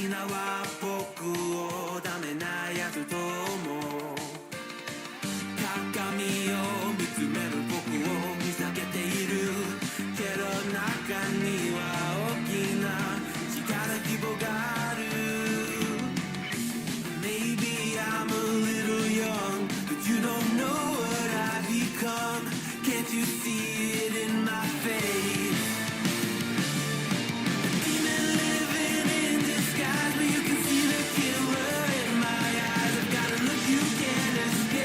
なは僕をダメなやつと思う。鏡を見つめる僕を見下げているけど中には大きな力希望がある。 Maybe I'm a little young but you don't know what I've become. Can't you see it in my face? A demon living in disguise but you can see the killer in my eyes. I've got a look you can't escape.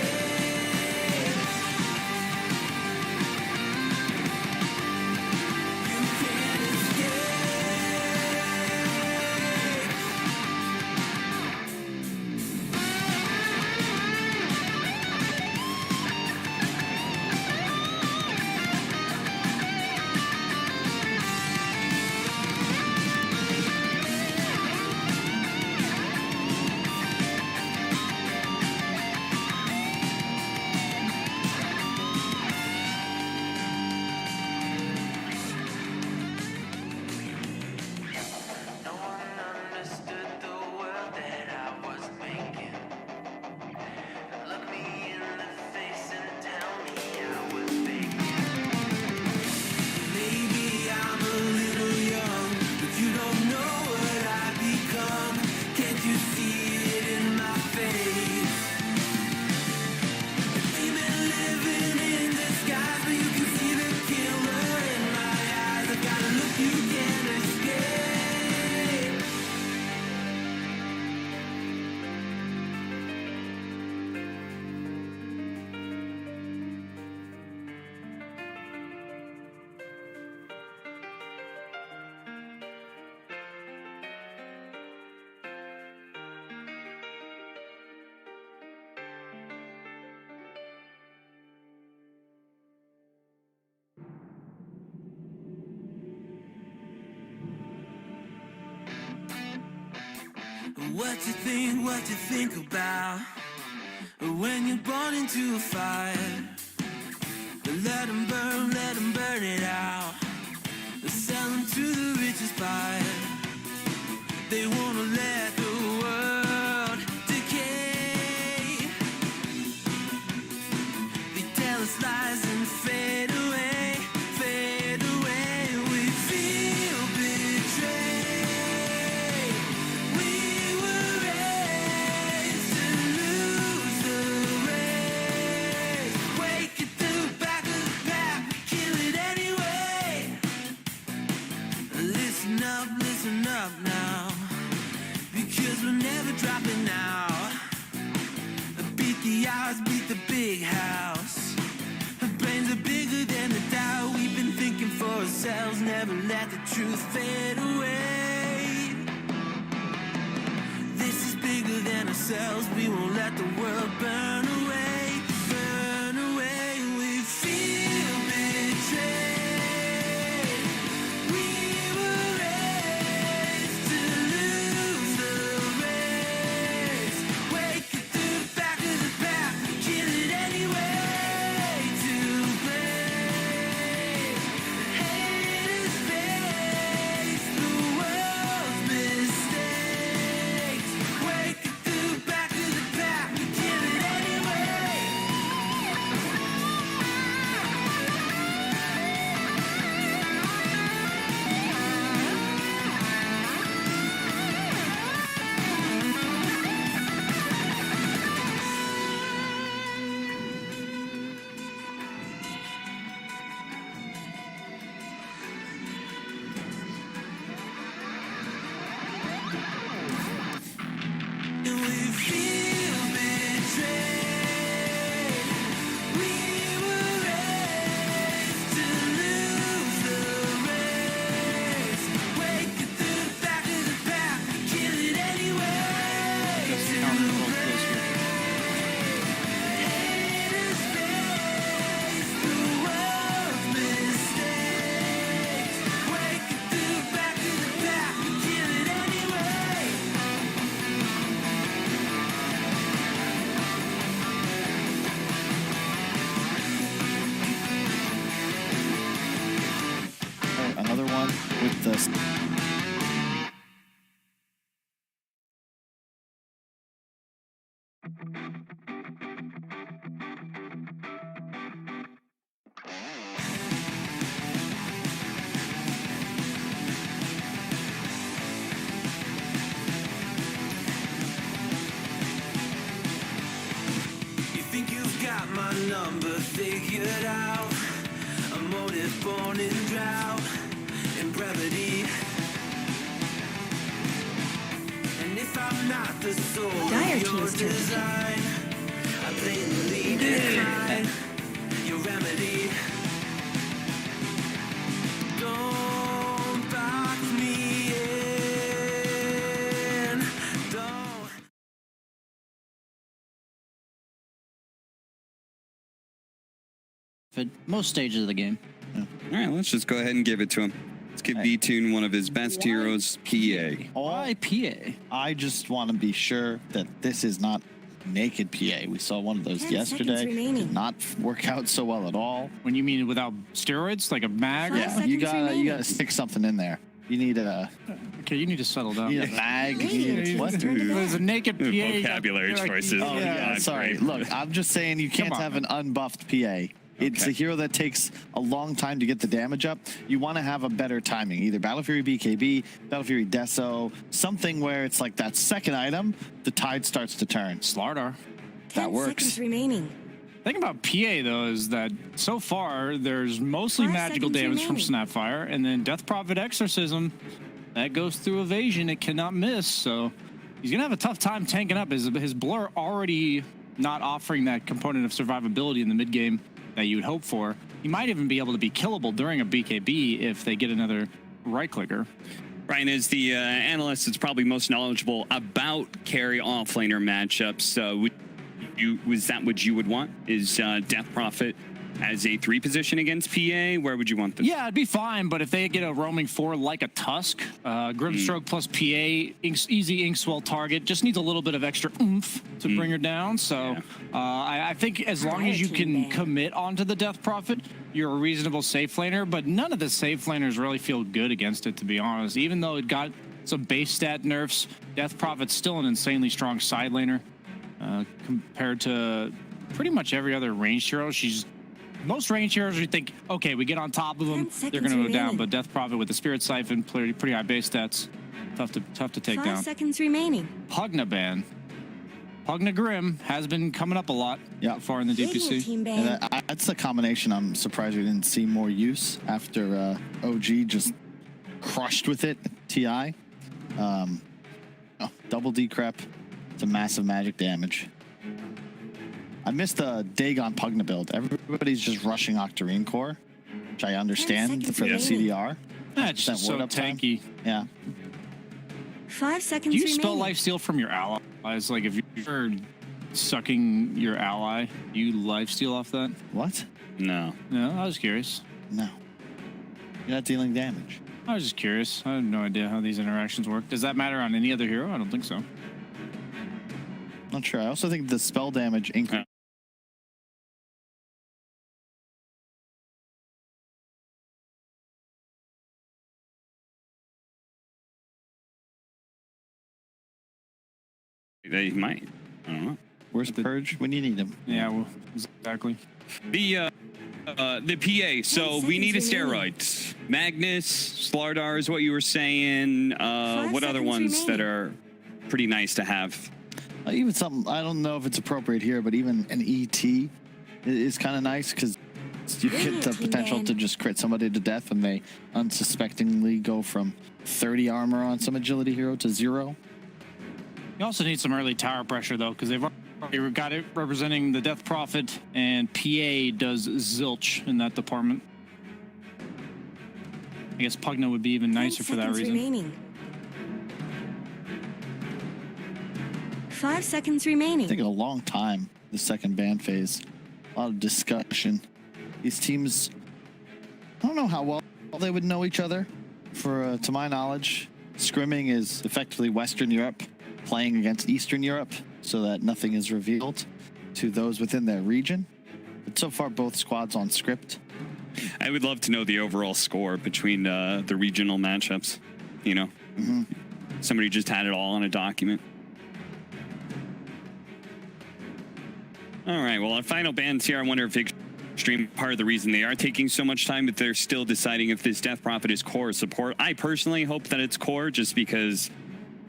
What you think about when you're born into a fire? Let them burn it out. Sell them to the richest buyer. They wanna let the world decay. They tell us lies and fade away, fade away. We feel betrayed. Listen up now, because we're never dropping out. Beat the odds, beat the big house. Our brains are bigger than the doubt. We've been thinking for ourselves, never let the truth fade away. This is bigger than ourselves, we won't let the world burn away, burn away. We feel betrayed. with the You think you've got my number figured out? A motive born in drought and brevity. And if I'm not the soul of your design, I blatantly decline your remedy. Don't box me in. Don't. At most stages of the game. All right, let's just go ahead and give it to him. Let's give B-Tune one of his best heroes, PA. Why PA? I just want to be sure that this is not naked PA. We saw one of those yesterday. Did not work out so well at all. When you mean without steroids, like a mag? Yeah, you gotta stick something in there. You need a. Okay, you need to settle down. You need a mag. You need what? There's a naked PA. Vocabulary choices. Oh yeah, sorry. Look, I'm just saying you can't have an unbuffed PA. It's a hero that takes a long time to get the damage up. You want to have a better timing, either Battle Fury BKB, Battle Fury Deso, something where it's like that second item, the tide starts to turn. Slardar. That works. 10 seconds remaining. The thing about PA, though, is that so far there's mostly 5 magical seconds damage from remaining. Snapfire, and then Death Prophet Exorcism, that goes through evasion. It cannot miss, so he's going to have a tough time tanking up. His Blur already not offering that component of survivability in the mid-game that you would hope for. He might even be able to be killable during a BKB if they get another right-clicker. Ryan is the analyst that's probably most knowledgeable about carry offlaner matchups. Was that what you would want? Is Death Prophet as a 3 position against PA? Where would you want them? Yeah, it'd be fine, but if they get a roaming 4 like a Tusk, Grimstroke plus PA, easy Inkswell target, just needs a little bit of extra oomph to bring her down. So I think as long as you can commit onto the Death Prophet, you're a reasonable safe laner, but none of the safe laners really feel good against it, to be honest. Even though it got some base stat nerfs, Death Prophet's still an insanely strong side laner compared to pretty much every other ranged hero. Most range heroes, you think, okay, we get on top of them, 10 seconds they're going to go down. remaining. But Death Prophet with the Spirit Siphon, pretty high base stats, tough to take 5 down. seconds remaining. Pugna ban. Pugna Grim has been coming up a lot so far in the Radiant DPC. team ban. And that's the combination I'm surprised we didn't see more use after OG just crushed with it. TI. Double decrep. It's a massive magic damage. I missed the Dagon Pugna build. Everybody's just rushing Octarine Core, which I understand 10 seconds for the remaining. CDR. That's That just so word up time. tanky. Yeah. 5 seconds Do you remaining. spell lifesteal from your allies? Like if you're sucking your ally, you lifesteal off that? What? No. No, I was curious. No. You're not dealing damage. I was just curious. I have no idea how these interactions work. Does that matter on any other hero? I don't think so. Not sure. I also think the spell damage increase. They might. I don't know. Where's Purge when you need him? Yeah, well, exactly. The PA. So we need a steroid. Magnus, Slardar is what you were saying. 5 What other seconds ones that remaining. are pretty nice to have? Even something, I don't know if it's appropriate here, but even an ET is kind of nice because you get the potential to just crit somebody to death when they unsuspectingly go from 30 armor on some agility hero to 0. You also need some early tower pressure, though, because they've already got it representing the Death Prophet, and PA does zilch in that department. I guess Pugna would be even 10 nicer for that seconds reason. remaining. 5 seconds remaining. Taking a long time, the second ban phase. A lot of discussion. These teams, I don't know how well they would know each other. To my knowledge, scrimming is effectively Western Europe playing against Eastern Europe so that nothing is revealed to those within their region. But so far, both squads on script. I would love to know the overall score between the regional matchups. You know, somebody just had it all on a document. All right, well, our final bans here. I wonder if Extreme, part of the reason they are taking so much time, but they're still deciding if this Death Prophet is core or support. I personally hope that it's core, just because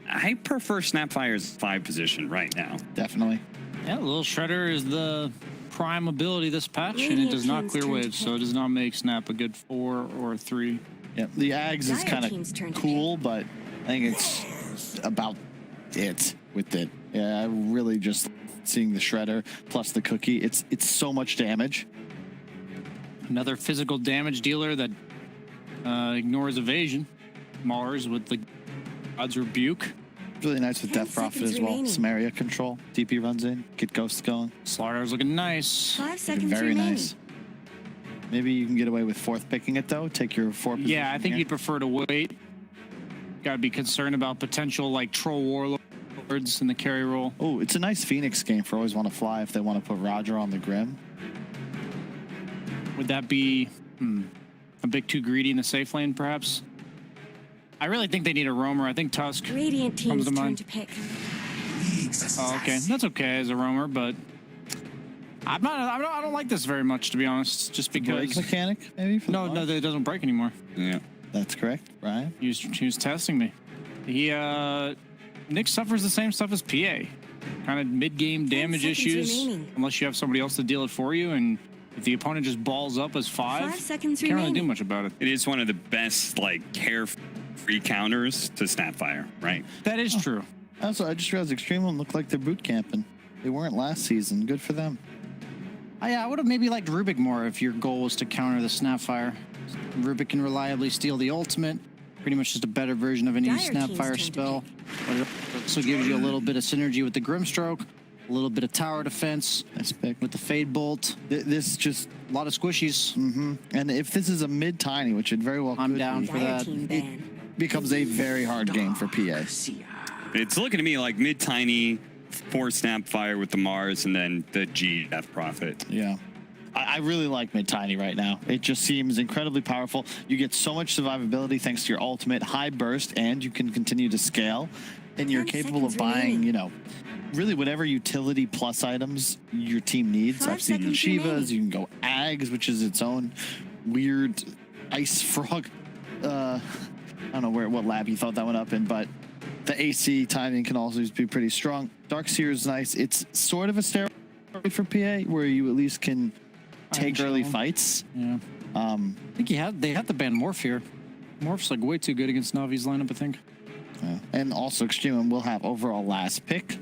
I prefer Snapfire's 5 position right now. Definitely. Yeah, Little Shredder is the prime ability this patch, and it does not clear waves, so it does not make Snap a good 4 or 3. Yeah, the Ags is Dire kind team's turn of to cool, but I think it's about it with it. Yeah, I really just seeing the Shredder plus the Cookie. It's so much damage. Another physical damage dealer that ignores evasion. Mars with the God's Rebuke. Really nice with 10 Death Prophet seconds as well. remaining. Samaria control. DP runs in, get ghosts going. Slaughter's looking nice. 5 seconds Very remaining. nice. Maybe you can get away with 4th picking it though. Take your 4 position. Yeah, I think here. you'd prefer to wait. Got to be concerned about potential like Troll Warlords in the carry role. Oh, it's a nice Phoenix game for Always Want to Fly if they want to put Roger on the Grim. Would that be a bit too greedy in the safe lane, perhaps? I really think they need a roamer. I think Tusk. Radiant Comes team's to turn mind. to pick. Oh, okay, that's okay as a roamer, but I don't like this very much, to be honest. Just Break because. mechanic, maybe? For the No, boss? it doesn't break anymore. Yeah. That's correct, Brian. He was testing me. Nick suffers the same stuff as PA. Kind of mid-game damage seconds issues, remaining. unless you have somebody else to deal it for you, and if the opponent just balls up as 5, 5 seconds you can't really do remaining. much about it. It is one of the best, like, carefree counters to Snapfire, right? That is true. Also, I just realized Extremum looked like they're boot camping. They weren't last season. Good for them. I would have maybe liked Rubik more if your goal was to counter the Snapfire. Rubik can reliably steal the ultimate. Pretty much just a better version of any Dire team's turn Snapfire to spell. But it also gives you a little bit of synergy with the Grimstroke, a little bit of tower defense Nice pick. with the Fade Bolt. This just, A lot of squishies. and if this is a mid-tiny, which it very well I'm could down be, for Dire that. team ban. becomes a very hard game for PA. It's looking to me like mid-tiny for Snapfire with the Mars and then the G Death Prophet. Yeah. I really like mid-tiny right now. It just seems incredibly powerful. You get so much survivability thanks to your ultimate, high burst, and you can continue to scale. And you're 10 capable of seconds buying, remaining. you know, really whatever utility plus items your team needs. 5 I've seen seconds Yeshivas, remaining. you can go Ags, which is its own weird ice frog. I don't know what lab he thought that one up in, but the AC timing can also be pretty strong. Darkseer is nice. It's sort of a steroid for PA where you at least can take Iron early Shelm. fights. Yeah. I think they had to ban Morph here. Morph's like way too good against Navi's lineup, I think. And also Extremum will have overall last pick.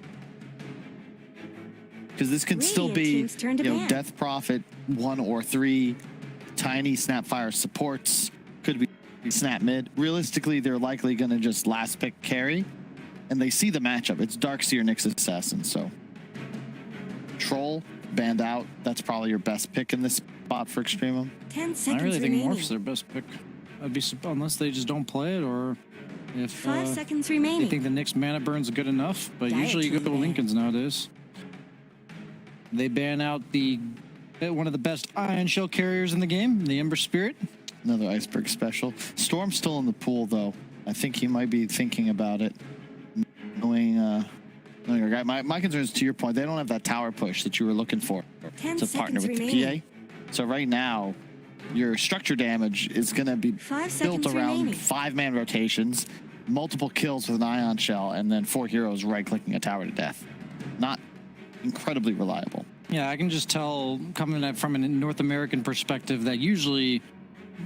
Because this can still Radiant be, team's turn to ban. Death Prophet 1 or 3, tiny Snapfire supports, could be Snap mid. Realistically, they're likely going to just last pick carry, and they see the matchup. It's Darkseer, Nyx Assassin, so Troll banned out. That's probably your best pick in this spot for Extremum. 10 I seconds really think remaining. Morph's their best pick. I'd be unless they just don't play it, or if 5 seconds they remaining. think the Nyx mana burn's good enough. But Dire usually you go team to ban. Lincoln's nowadays. They ban out one of the best Iron Shell carriers in the game, the Ember Spirit. Another Iceberg special. Storm's still in the pool, though. I think he might be thinking about it. Knowing our guy. My concern is, to your point, they don't have that tower push that you were looking for 10 to partner seconds with remaining. the PA. So right now, your structure damage is going to be 5 built seconds around remaining. 5-man rotations, multiple kills with an Ion Shell, and then 4 heroes right-clicking a tower to death. Not incredibly reliable. Yeah, I can just tell coming at from a North American perspective that usually,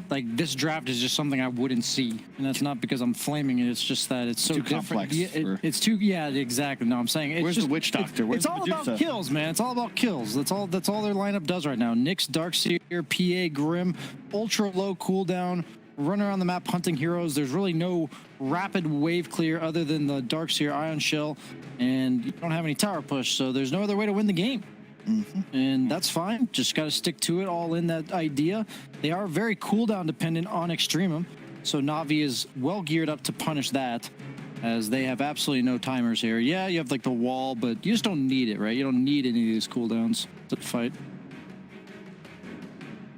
like, this draft is just something I wouldn't see, and that's not because I'm flaming it. It's just that it's so Too different. complex Yeah, for- it's too. Yeah, exactly. No, I'm saying it's Where's just, the Witch Doctor? Where's It's all Medusa? about kills, man. It's all about kills. That's all their lineup does right now. Nyx, Darkseer, PA, Grim, ultra low cooldown, run around the map hunting heroes. There's really no rapid wave clear other than the Darkseer Ion Shell, and you don't have any tower push, so there's no other way to win the game. And that's fine. Just got to stick to it, all in that idea. They are very cooldown dependent on Extremum, so Na'Vi is well geared up to punish that, as they have absolutely no timers here. Yeah, you have like the wall, but you just don't need it, right? You don't need any of these cooldowns to fight.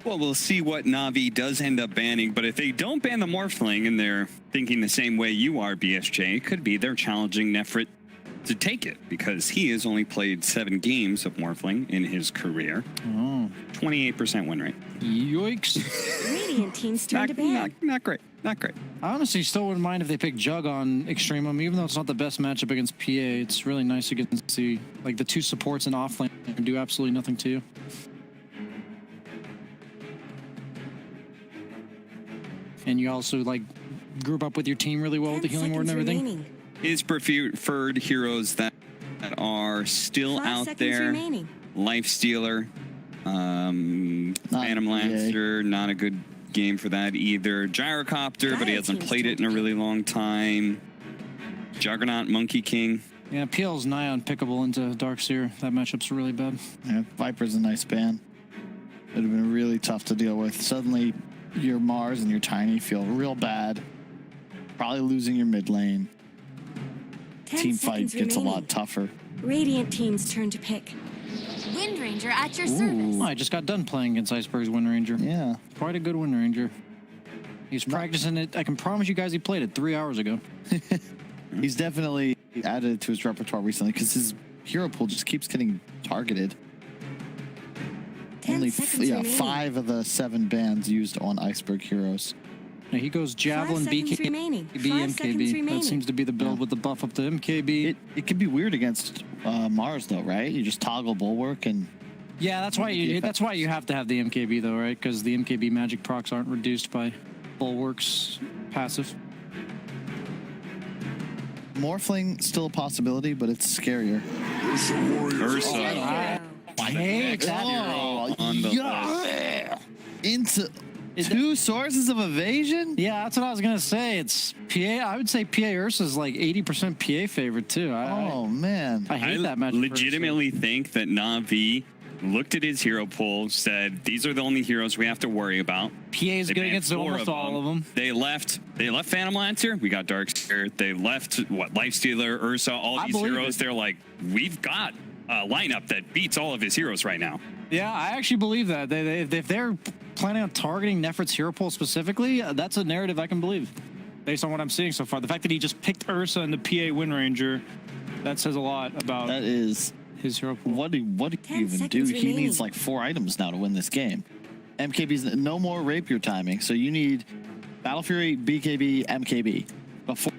Well, we'll see what Na'Vi does end up banning, but if they don't ban the Morphling and they're thinking the same way you are, BSJ, it could be they're challenging Nefrit to take it because he has only played 7 games of Morphling in his career. 28% win rate. Yikes. Radiant team's turn to ban. Not great. Not great. I honestly still wouldn't mind if they pick Jug on Extremum, even though it's not the best matchup against PA. It's really nice to get to see like the 2 supports in offlane and do absolutely nothing to you. And you also like group up with your team really well with the healing ward and everything. Remaining. His preferred heroes that are still 5 out seconds there: remaining. Lifestealer, Phantom Lancer, not a good game for that either. Gyrocopter, but he hasn't played it in a really long time. Juggernaut, Monkey King. Yeah, PL's nigh unpickable into Darkseer. That matchup's really bad. Yeah, Viper's a nice ban. It would have been really tough to deal with. Suddenly, your Mars and your Tiny feel real bad. Probably losing your mid lane. 10 Team fight seconds gets a lot remaining. tougher. Radiant team's turn to pick. Wind Ranger at your service. Oh, I just got done playing against Iceberg's Wind Ranger. Yeah. Quite a good Wind Ranger. He's practicing it. I can promise you guys he played it 3 hours ago. He's definitely added it to his repertoire recently because his hero pool just keeps getting targeted. 10 Only seconds remaining. 5 of the 7 bans used on Iceberg heroes. Yeah, he goes Javelin, 5 seconds BKB, remaining. 5 seconds MKB. remaining. That seems to be the build with the buff up to MKB. It can be weird against Mars though, right? You just toggle Bulwark and Yeah, that's why you have to have the MKB though, right? Because the MKB magic procs aren't reduced by Bulwark's passive. Morphling still a possibility, but it's scarier. Ursa. Take that. On the Yeah. Into 2 sources of evasion? Yeah, that's what I was gonna say. It's PA. I would say PA Ursa's like 80% PA favorite too. Oh man. I hate that match. legitimately think that Na'Vi looked at his hero pool, said, these are the only heroes we have to worry about. PA is They good banned against 4 almost all of them. They left Phantom Lancer. We got Darkseer. They left Lifestealer, Ursa, all these believe heroes. it. They're like, we've got a lineup that beats all of his heroes right now. Yeah, I actually believe that. If they're planning on targeting Nefrit's hero pool specifically, that's a narrative I can believe based on what I'm seeing so far. The fact that he just picked Ursa and the PA Wind Ranger, that says a lot about That is his hero pool. what do you 10 even do? seconds He remaining. needs like 4 items now to win this game. MKB's no more rapier timing, so you need Battle Fury, BKB, MKB before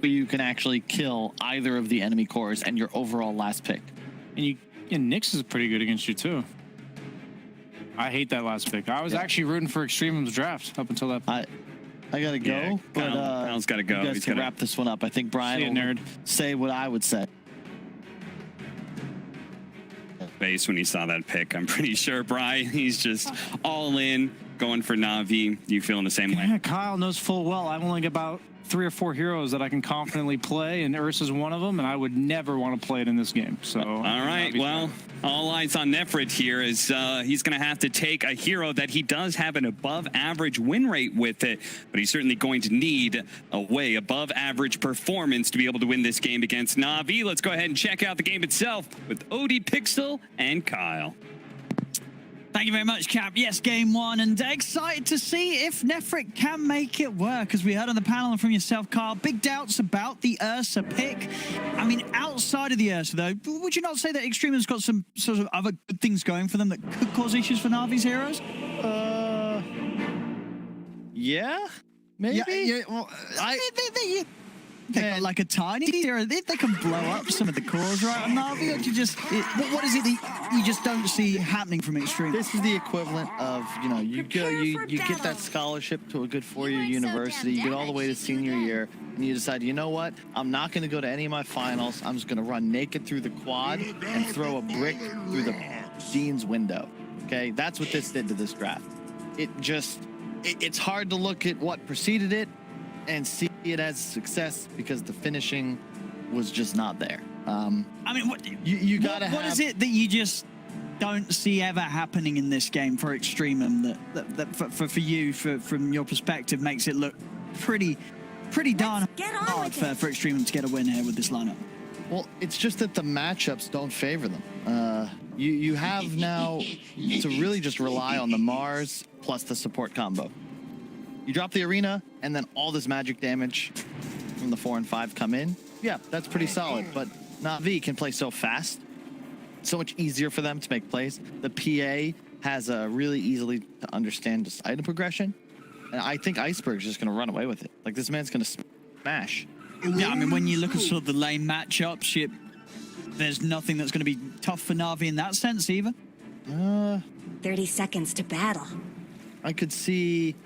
you can actually kill either of the enemy cores and your overall last pick. And Nyx is pretty good against you too. I hate that last pick. I was actually rooting for Extremum's draft up until that point. I gotta go, Yeah, but Kyle's gotta go. You guys He's can gotta- wrap this one up. I think Brian See ya, will nerd. say what I would say. Base when he saw that pick. I'm pretty sure Brian, he's just all in, going for Na'Vi. You feeling the same way? Yeah, Kyle knows full well I've only got about 3 or 4 heroes that I can confidently play, and Ursa's one of them, and I would never want to play it in this game. So, All right, well, all eyes on Nefrit here as he's going to have to take a hero that he does have an above-average win rate with it, but he's certainly going to need a way above-average performance to be able to win this game against Na'Vi. Let's go ahead and check out the game itself with OD Pixel and Kyle. Thank you very much, Cap. Yes, game 1, and excited to see if Nefrit can make it work. As we heard on the panel and from yourself, Carl, big doubts about the Ursa pick. I mean, outside of the Ursa, though, would you not say that Extremum's got some sort of other good things going for them that could cause issues for Na'Vi's heroes? Yeah, maybe. Yeah, well, they got like a tiny hero. They can blow up some of the cores, right, on Na'Vi? Or do you just, what is it that you just don't see happening from Extreme? This is the equivalent of, you know, you go, Prepare you for get that battle. scholarship to a good 4-year ain't so university. You damn get all the way to damaged, you senior know. year, and you decide, you know what? I'm not going to go to any of my finals. I'm just going to run naked through the quad and throw a brick through the dean's window. Okay, that's what this did to this draft. It's hard to look at what preceded it and see it as success because the finishing was just not there. I mean, what You gotta what have. is it that you just don't see ever happening in this game for Extremum that for you, from your perspective, makes it look pretty darn get on hard with it. for Extremum to get a win here with this lineup? Well, it's just that the matchups don't favor them. You have now to really just rely on the Mars plus the support combo. You drop the arena, and then all this magic damage from the 4 and 5 come in. Yeah, that's pretty solid, but Na'Vi can play so fast. So much easier for them to make plays. The PA has a really easily to understand just item progression. And I think Iceberg's just going to run away with it. Like, this man's going to smash. Yeah, I mean, when you look at sort of the lane matchups, there's nothing that's going to be tough for Na'Vi in that sense either. 30 seconds to battle. I could see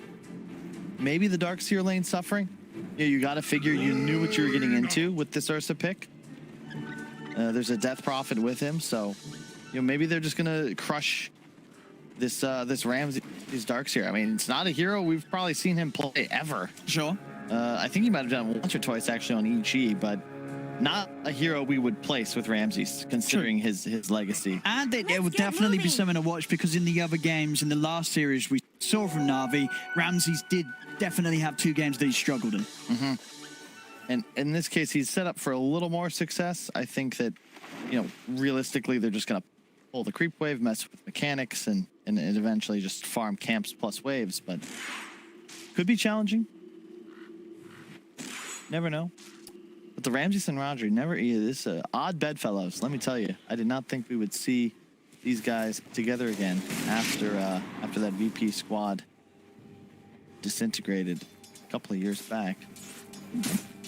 maybe the Darkseer lane suffering. Yeah, you got to figure you knew what you were getting into with this Ursa pick. There's a Death Prophet with him, so maybe they're just gonna crush this Ramsey's Darkseer. I mean, it's not a hero we've probably seen him play ever. Sure. I think he might have done once or twice actually on EG, but not a hero we would place with Ramses, considering his legacy. And it would definitely be something to watch, because in the other games, in the last series we saw from Na'Vi, Ramses did definitely have 2 games that he struggled in. And in this case, he's set up for a little more success. I think that, realistically, they're just going to pull the creep wave, mess with mechanics, and eventually just farm camps plus waves. But could be challenging. Never know. But the Ramses and Rodri never either. This is odd bedfellows, let me tell you. I did not think we would see these guys together again after that VP squad disintegrated a couple of years back.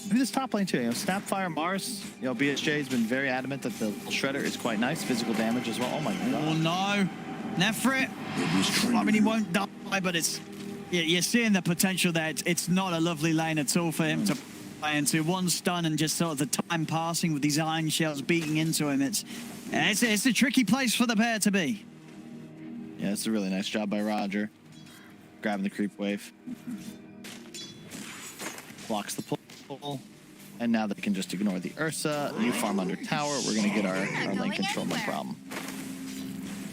Maybe this top lane too. Snapfire Mars. BSJ has been very adamant that the Shredder is quite nice. Physical damage as well. Oh my god. Oh no, Nefrit. I mean, he won't die, but you're seeing the potential there. It's not a lovely lane at all for him to play into. One stun and just sort of the time passing with these iron shells beating into him. It's a tricky place for the pair to be. Yeah, it's a really nice job by Roger, grabbing the creep wave. Blocks the pull. And now they can just ignore the Ursa. You farm under tower. We're going to get our lane control, no problem.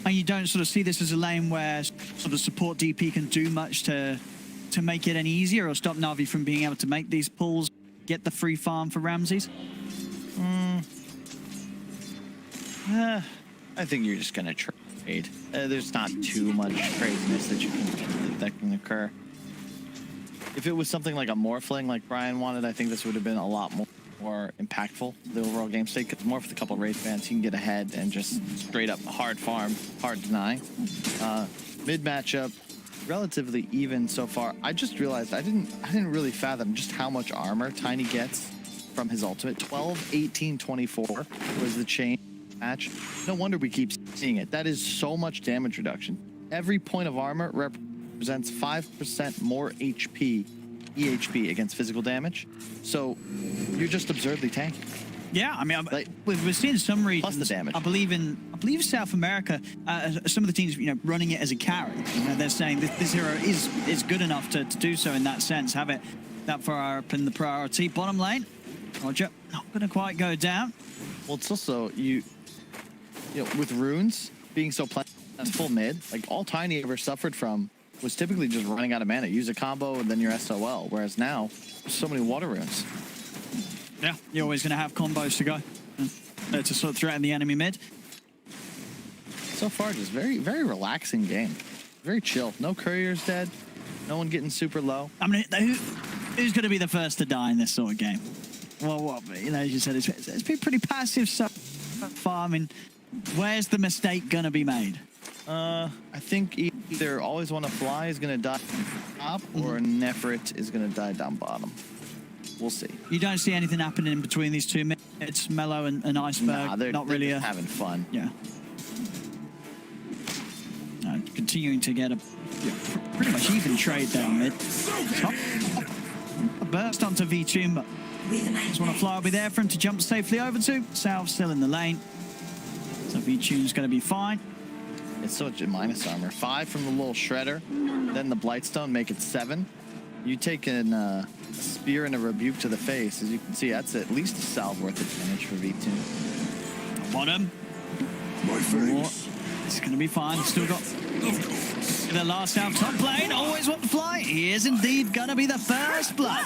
And you don't sort of see this as a lane where sort of support DP can do much to make it any easier or stop Na'Vi from being able to make these pulls, get the free farm for Ramses? I think you're just going to trade. There's not too much craziness that can occur. If it was something like a Morphling like Brian wanted, I think this would have been a lot more impactful to the overall game state. Because Morph with a couple of race bands, he can get ahead and just straight up hard farm, hard deny. Mid matchup, relatively even so far. I just realized I didn't really fathom just how much armor Tiny gets from his ultimate. 12, 18, 24 was the chain match. No wonder we keep seeing it. That is so much damage reduction. Every point of armor represents 5% more HP, EHP against physical damage. So you're just absurdly tanky. Yeah, I mean, we're seeing some regions. Plus the damage. I believe South America, some of the teams, running it as a carry. They're saying this hero is good enough to do so in that sense. Have it that far up in the priority. Bottom lane, Roger, not going to quite go down. Well, it's also with runes being so plentiful mid, like all Tiny ever suffered from was typically just running out of mana. Use a combo and then your SOL. Whereas now, there's so many water runes. Yeah, you're always going to have combos to go to sort of threaten the enemy mid. So far, just very, very relaxing game. Very chill. No couriers dead. No one getting super low. I mean, who's going to be the first to die in this sort of game? Well, as you said, it's been pretty passive so far. I mean, where's the mistake going to be made? I think either Always Wanna Fly is going to die top or Nefrit is going to die down bottom. We'll see. You don't see anything happening in between these two. It's Mellow and Iceberg. Nah, they're really just having fun. Yeah. Continuing to get a pretty much even trade down mid. A burst onto V2, but just want to fly. Will be there for him to jump safely over to. South still in the lane. So V2's going to be fine. It's so much minus armor. 5 from the little shredder, then the Blightstone make it 7. You take a spear and a rebuke to the face. As you can see, that's at least a salve worth of damage for V2. Bottom. My face. It's going to be fine. Still got the last out top lane. Always want to fly. He is indeed going to be the first blood.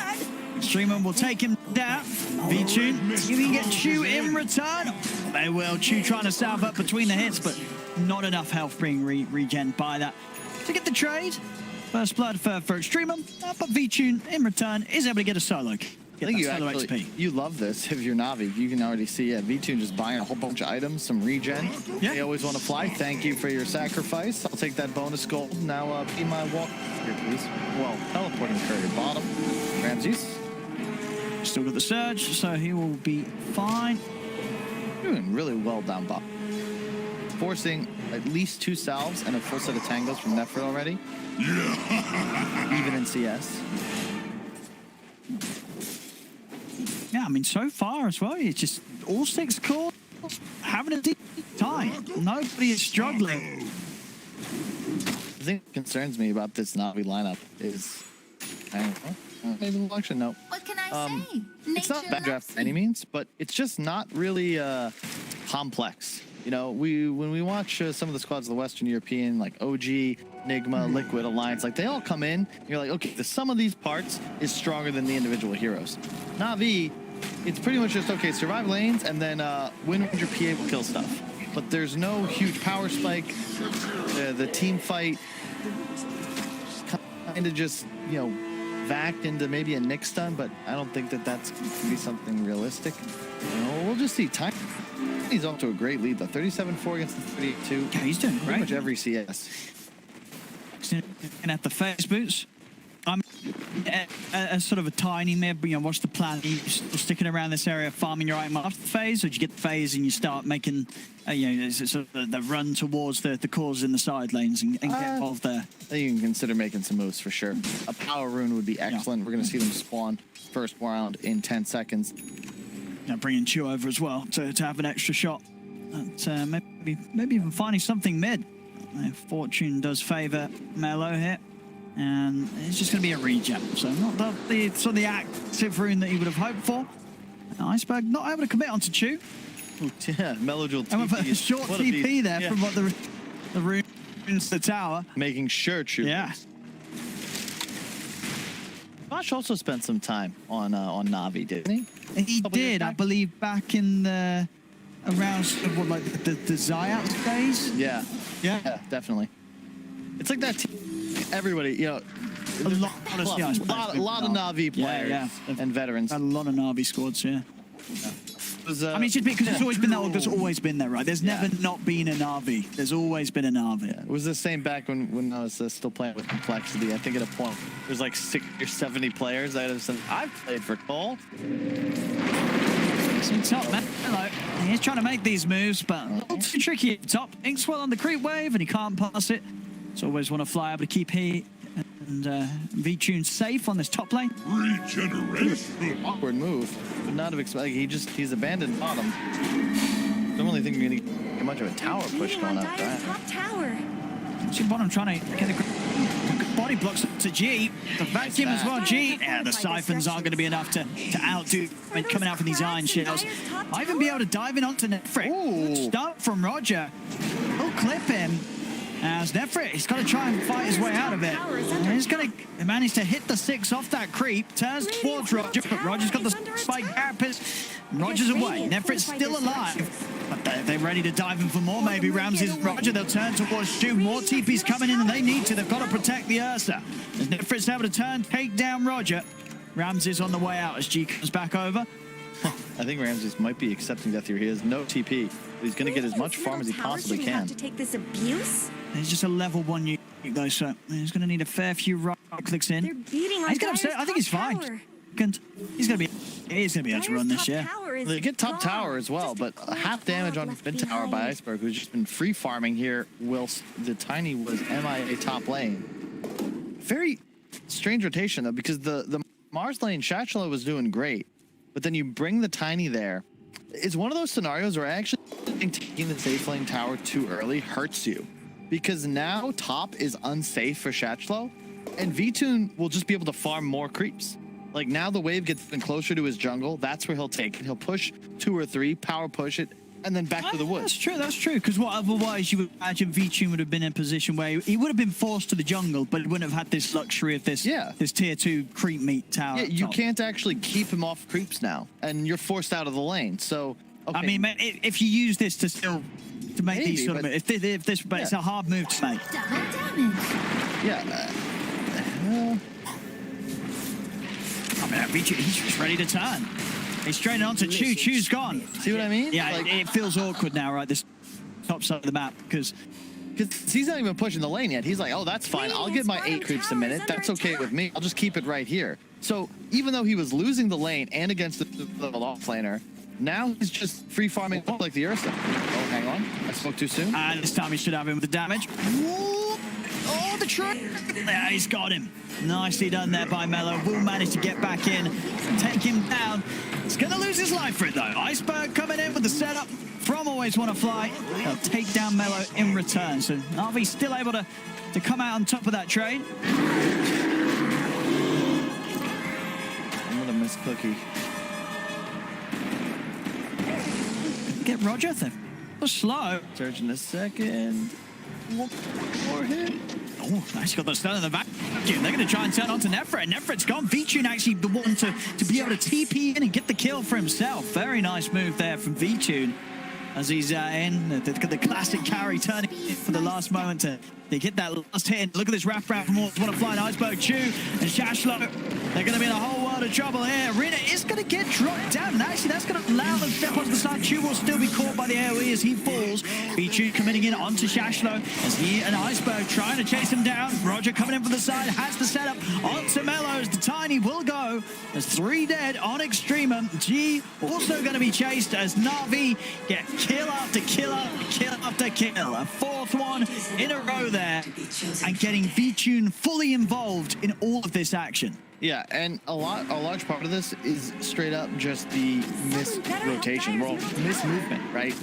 Extremum will take him down. V2, you can get Chu in return. They will. Chu trying to salve up between the hits, but not enough health being regen by that to get the trade. First blood for Extremum, but V2 in return is able to get a solo. get I think that you solo actually, XP. you love this if you're Navi. You can already see V2 just buying a whole bunch of items, some regen. Yeah. They always want to fly. Thank you for your sacrifice. I'll take that bonus gold. Now be my walk here, please. Well, teleporting courier bottom. Ramses. Still got the surge, so he will be fine. Doing really well down bottom. Forcing at least 2 salves and a full set of tangos from Nefrit already. Even in CS. Yeah, I mean, so far as well, it's just all 6 cores having a deep time. Nobody is struggling. The thing that concerns me about this Navi lineup is, I don't know, maybe the election, no. What can I say? It's not a bad draft by any means, but it's just not really complex. You know, when we watch some of the squads of the Western European, like OG, Nigma, Liquid, Alliance, like they all come in, you're like, okay, the sum of these parts is stronger than the individual heroes. Navi, it's pretty much just, okay, survive lanes, and then win your PA will kill stuff. But there's no huge power spike. The team fight kind of just, you know, vac into maybe a Nick stun, but I don't think that that's going to be something realistic. You know, we'll just see. He's off to a great lead, though. 37-4 against the 38-2. Yeah, he's doing Pretty great. much every CS. Looking at the phase boots. I'm as sort of a tiny mid, but you know, what's the plan? Are you still sticking around this area farming your item after the phase, or do you get the phase and you start making, you know, sort of the run towards the cores in the side lanes and get involved there? I think you can consider making some moves for sure. A power rune would be excellent. We're going to see them spawn first round in 10 seconds. Yeah, bringing Chu over as well to have an extra shot. But, maybe even finding something mid. Fortune does favour Melo here. And it's just going to be a regen. So not the sort of the active rune that he would have hoped for. Iceberg not able to commit onto Chu. Ooh, yeah, Melodual And with a TP. short What a TP beast. there Yeah. from what the runes the tower. Making sure Chu. Yeah. Bosch also spent some time on Navi, didn't he? He Couple years did, I back? believe, back in the around sort of what, like the Zayat days. Yeah. Yeah. Yeah, definitely. It's like that everybody, you know, A lot of CIS a lot of Navi players yeah. and veterans. Had a lot of Navi squads, yeah. It was, I mean, it's just because it's always been that. There's always been that, right? There's Yeah. never not been a Navi. There's always been a Navi. it was the same back when I was still playing with Complexity. I think at a point there's like 60 or 70 players that have said, I've played for Cole. It's top, man. Hello. He's trying to make these moves, but a little too tricky at the top. Inkswell on the creep wave, and he can't pass it. So always want to fly able to keep he and V-Tune safe on this top lane. Awkward move. Would not have expected. He's abandoned bottom. Don't really think you're gonna get much of a tower push going up. Dire's top tower. See bottom trying to get the body blocks to G. The vacuum as well, G. Yeah, the siphons aren't going to be enough to outdo coming out from these iron shields. Might even be able to dive in onto Nefrit. Ooh. Start from Roger. He'll clip him. As Nefrit, he's got to try and fight his way out of it. And he's going to manage to hit the 6 off that creep. Turns towards Roger, but Roger's got the spike carapace. Roger's away. Nefrit's still alive. But they're ready to dive in for more, maybe. Ramses, Roger, they'll turn towards Stu. More TP's coming in, and they need to. They've got to protect the Ursa. As Nefrit's able to turn, take down Roger. Ramses on the way out as G comes back over. I think Ramses might be accepting death here. He has no TP, but he's going to get as much farm as he possibly can. To take this abuse? He's just a level 1 nuke, though, so he's going to need a fair few right clicks in. They're beating on He's going Dire's to. I think he's top fine. tower. He's going to be able to run this, yeah. They get top tower as well, but half damage on mid tower by Iceberg, who's just been free farming here whilst the Tiny was MIA top lane. Very strange rotation though, because the Mars lane Shachla was doing great, but then you bring the Tiny there. It's one of those scenarios where I actually think taking the safe lane tower too early hurts you, because now top is unsafe for Shachlo, and V-Tune will just be able to farm more creeps. Like now the wave gets closer to his jungle. That's where he'll take it. He'll push 2 or 3, power push it, and then back to the woods. That's true. Because what otherwise you would imagine V-Tune would have been in a position where he would have been forced to the jungle, but he wouldn't have had this luxury of this this tier 2 creep meat tower. Yeah, you top. can't actually keep him off creeps now, and you're forced out of the lane. So okay. I mean, man, if you use this to make Maybe, these sort of but- moves, but it's a hard move to make. Double damage. yeah. I mean, Vitu, he's just ready to turn. He's straight on to Chu. Chu's gone. See what I mean? Yeah, Like, it feels awkward now, right? This top side of the map, because he's not even pushing the lane yet. He's like, oh, that's fine. I'll get my 8 creeps a minute. That's okay with me. I'll just keep it right here. So even though he was losing the lane and against the off-laner, now he's just free farming like the Ursa. Oh, hang on. I spoke too soon. and this time he should have him with the damage. Whoa. Oh, the trick. Yeah, he's got him. Nicely done there by Mello. Will manage to get back in, take him down. He's going to lose his life for it, though. Iceberg coming in with the setup from Always Wanna Fly. They'll take down Mello in return. So Navi's still able to come out on top of that trade. I'm going to miss Cookie. Get Roger there. Slow. Surge in a second. One more hit. Oh, nice. Got the stun in the back. They're going to try and turn on to Nefret. Nefret's gone. Vitune actually the one to be able to TP in and get the kill for himself. Very nice move there from Vitune as he's in. The classic carry turning for the last moment to get that last hit. Look at this wraparound from Always Wanna Fly and Iceberg, Chu and Shashlo. They're going to be in a whole world of trouble here. Arena is going to get dropped down. And actually, that's going to allow them to step onto the side. Chu will still be caught by the AoE as he falls. Vitune coming in onto Shashlo as he and Iceberg trying to chase him down. Roger coming in from the side, has the setup onto Mello as the Tiny will go. There's 3 dead on Extremum. G also going to be chased as Na'Vi get kill after kill after kill after kill. A 4th one in a row there. And getting Vitune fully involved in all of this action. Yeah, and a large part of this is straight up just the missed rotation, missed movement, right?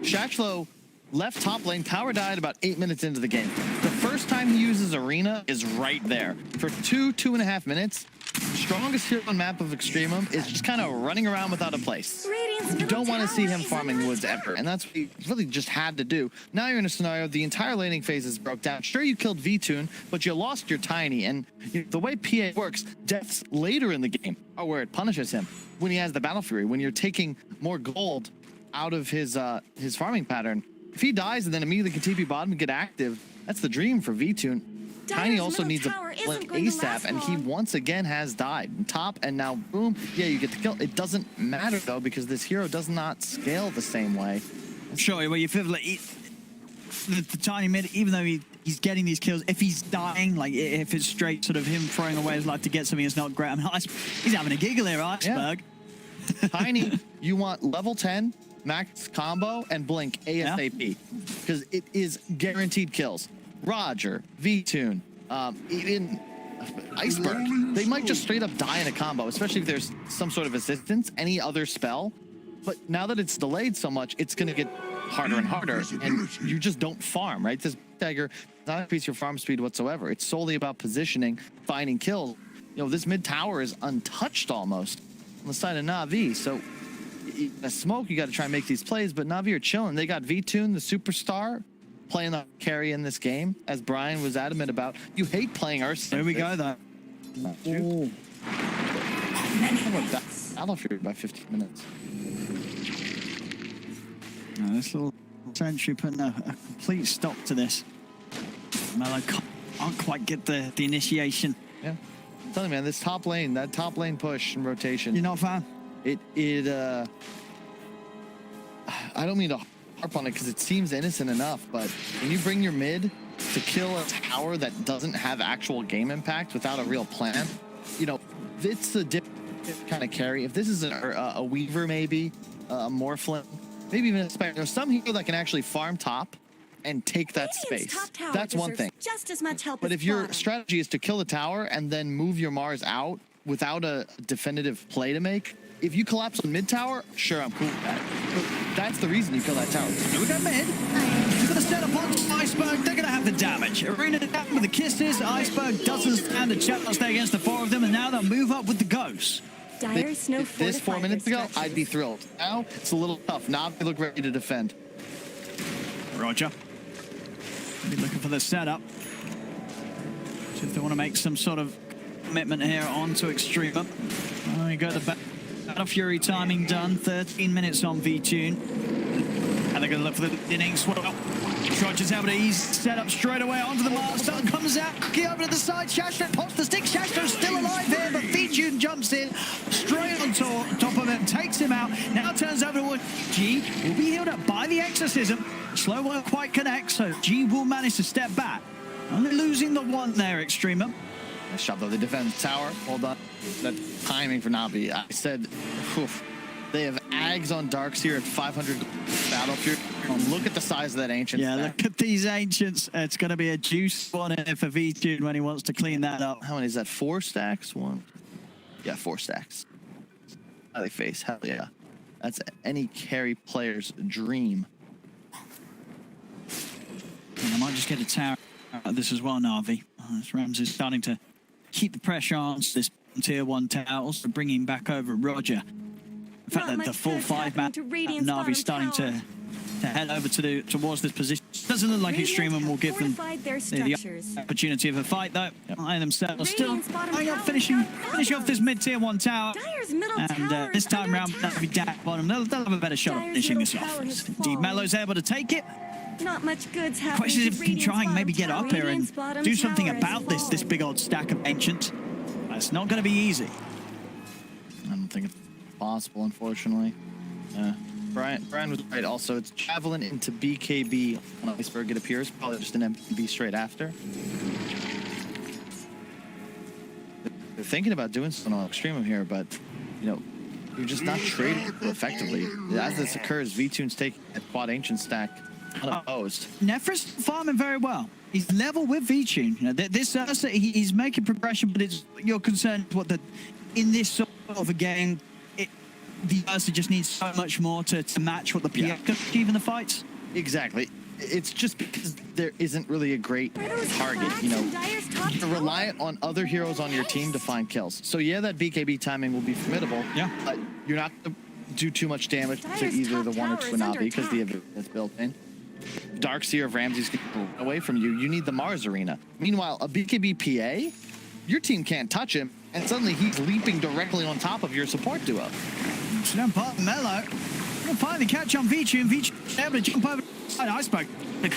Shashlo left top lane, tower died about 8 minutes into the game. The first time he uses Arena is right there. For 2.5 minutes, strongest hero on map of Extremum is just kind of running around without a place. You don't want to see him farming woods ever, and that's what he really just had to do. Now you're in a scenario, the entire laning phase is broke down. Sure, you killed Vitune, but you lost your Tiny, and the way PA works, deaths later in the game are where it punishes him. When he has the Battle Fury, when you're taking more gold out of his farming pattern. If he dies and then immediately can TP bottom and get active, that's the dream for Vitune. Tiny also needs a blink ASAP, and he once again has died. Top, and now boom, yeah, you get the kill. It doesn't matter though, because this hero does not scale the same way. Sure, well, you feel like the Tiny mid, even though he's getting these kills, if he's dying, like if it's straight sort of him throwing away his life to get something, it's not great. I mean, he's having a giggle here, Iceberg. Yeah. Tiny, you want level 10, max combo, and blink ASAP, because it is guaranteed kills. Roger, Vitune, even Iceberg, they might just straight up die in a combo, especially if there's some sort of assistance, any other spell. But now that it's delayed so much, it's going to get harder and harder, and you just don't farm, right? This dagger does not increase your farm speed whatsoever. It's solely about positioning, finding kills. You know, this mid tower is untouched almost on the side of Na'Vi, so a smoke, you got to try and make these plays, but Na'Vi are chilling. They got Vitune, the superstar, playing the carry in this game, as Brian was adamant about. You hate playing Ursa. There we go, though. Oh. Battle Fury by 15 minutes. Now, this little sentry putting a complete stop to this. Mello can't quite get the initiation. Yeah. I'm telling you, man, this top lane, that top lane push and rotation. You're not a fan? I don't mean to harp on it because it seems innocent enough, but when you bring your mid to kill a tower that doesn't have actual game impact without a real plan, you know, it's a different kind of carry. If this is a Weaver, maybe a Morphlin, maybe even a Spectre, some hero that can actually farm top and take that space. That's one thing. Just as much help but as if your bottom. strategy is to kill the tower and then move your Mars out without a definitive play to make, if you collapse on mid tower, sure, I'm cool with that. But that's the reason you kill that tower. Here we go mid. He's going to set up on Iceberg. They're going to have the damage. Arena down with the kisses. Iceberg doesn't stand a chance there against the 4 of them, and now they'll move up with the ghosts. Dire's no If this 4 minutes ago, I'd be thrilled. Now, it's a little tough. Now they look ready to defend. Roger. Be looking for the setup. See if they want to make some sort of commitment here onto Extremum. Oh, you got the Battle Fury timing done. 13 minutes on Vitune. And they're going to look for the innings. Well, Rogers able to ease set up straight away onto the milestone. Comes out, cookie over to the side. Shashtra pops the stick. Shashtra's still alive here, but Vtune jumps in straight on top of him, takes him out. Now turns over to G. Will be healed up by the exorcism. Slow won't quite connect, so G will manage to step back. Only losing the one there, Extremum. Nice shot though. They defend the tower. Hold on. That timing for Navi. I said, oof. They have Ags on Darks here at 500 Battlefield. Look at the size of that Ancient. Yeah, look at these Ancients. It's going to be a juice one in for Vtune when he wants to clean that up. How many is that? 4 stacks? 1. Yeah, 4 stacks. Highly face. Hell yeah. That's any carry player's dream. And I might just get a tower out of this as well, Navi. This Rams is starting to keep the pressure on this tier 1 tower, also bringing back over Roger. In fact, that the full 5-man Navi starting to head over towards this position. Doesn't look like Extremum will give them the opportunity of a fight, though. I themselves still finishing off this mid-tier 1 tower. And this time round, Navi down bottom. They'll have a better shot of finishing this off. Indeed, Melo's able to take it. Not much good's happening. Question is if we can try and maybe get up here and do something about this big old stack of Ancients. It's not going to be easy. I don't think it's possible, unfortunately. Brian was right. Also, it's Javelin into BKB on Iceberg, it appears. Probably just an MB straight after. They're thinking about doing something on Extremum here, but, you know, you're just not trading effectively. As this occurs, Vtune's taking that quad Ancient stack unopposed. Nefris farming very well. He's level with Vtune. You know, this he's making progression, but you're concerned what in this sort of a game, the Ursa just needs so much more to match what the PF can achieve in the fights. Exactly. It's just because there isn't really a great target, you know. You're reliant on other heroes on your team to find kills. So yeah, that BKB timing will be formidable. Yeah. But you're not going to do too much damage to either the one or to Navi because the ability is built in. Darkseer of Ramses can pull away from you. You need the Mars Arena. Meanwhile, a BKB PA, your team can't touch him, and suddenly he's leaping directly on top of your support duo. Snap up Mello. Finally catch on Vtune. Vtune able to jump over the side. Iceberg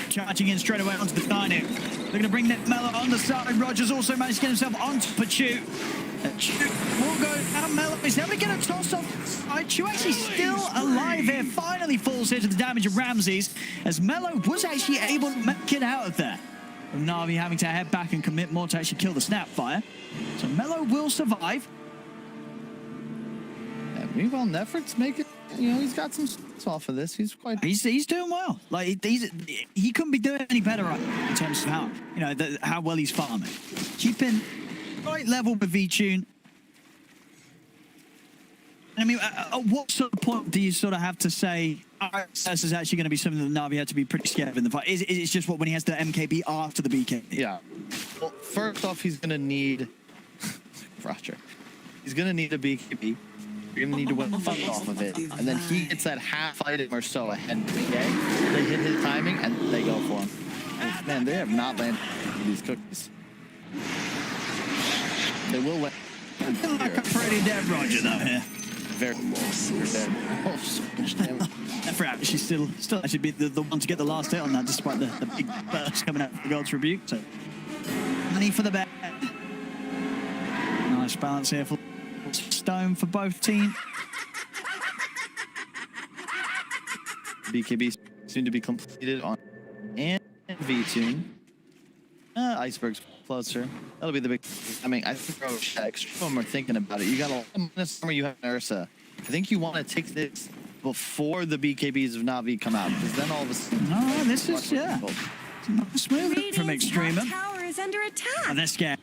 charging in straight away onto the dining. They're going to bring Mello on the side. Rogers also managed to get himself onto Pachu. Chu will go down. Mello is able to get a toss off. Chu actually still alive here. Finally falls here to the damage of Ramses, as Mello was actually able to make it out of there. And Navi having to head back and commit more to actually kill the Snapfire. So Mello will survive. Meanwhile, Nefrit's making, you know, he's got some off of this. He's quite. He's doing well. Like he couldn't be doing any better in terms of how, you know, how well he's farming. Keeping right level with Vtune. I mean, at what sort of point do you sort of have to say, this is actually going to be something that Navi had to be pretty scared of in the fight? It's just when he has the MKB after the BK? Yeah. Well, first off, he's going to need Roger. He's going to need a BKB. You're going to need to win the fight off of it. And then he gets that half item or so ahead of the game. They hit his timing, and they go for him. And, man, they have not landed these cookies. They will land. Like a pretty dead Roger, though, here. Very dead. Oh, so much damage. Nefrat, she's still actually be the one to get the last hit on that, despite the big burst coming out from the God's Rebuke. So, money for the bet. Nice balance here for Stone for both teams. BKB soon to be completed on and Vtune. Iceberg's closer. That'll be the big. I mean, I think Extremum are thinking about it. You got a summer, you have an Ursa. I think you want to take this before the BKBs of Navi come out, because then all of a sudden. No, this is smooth from Extremum. Tower is under attack. And they're scared.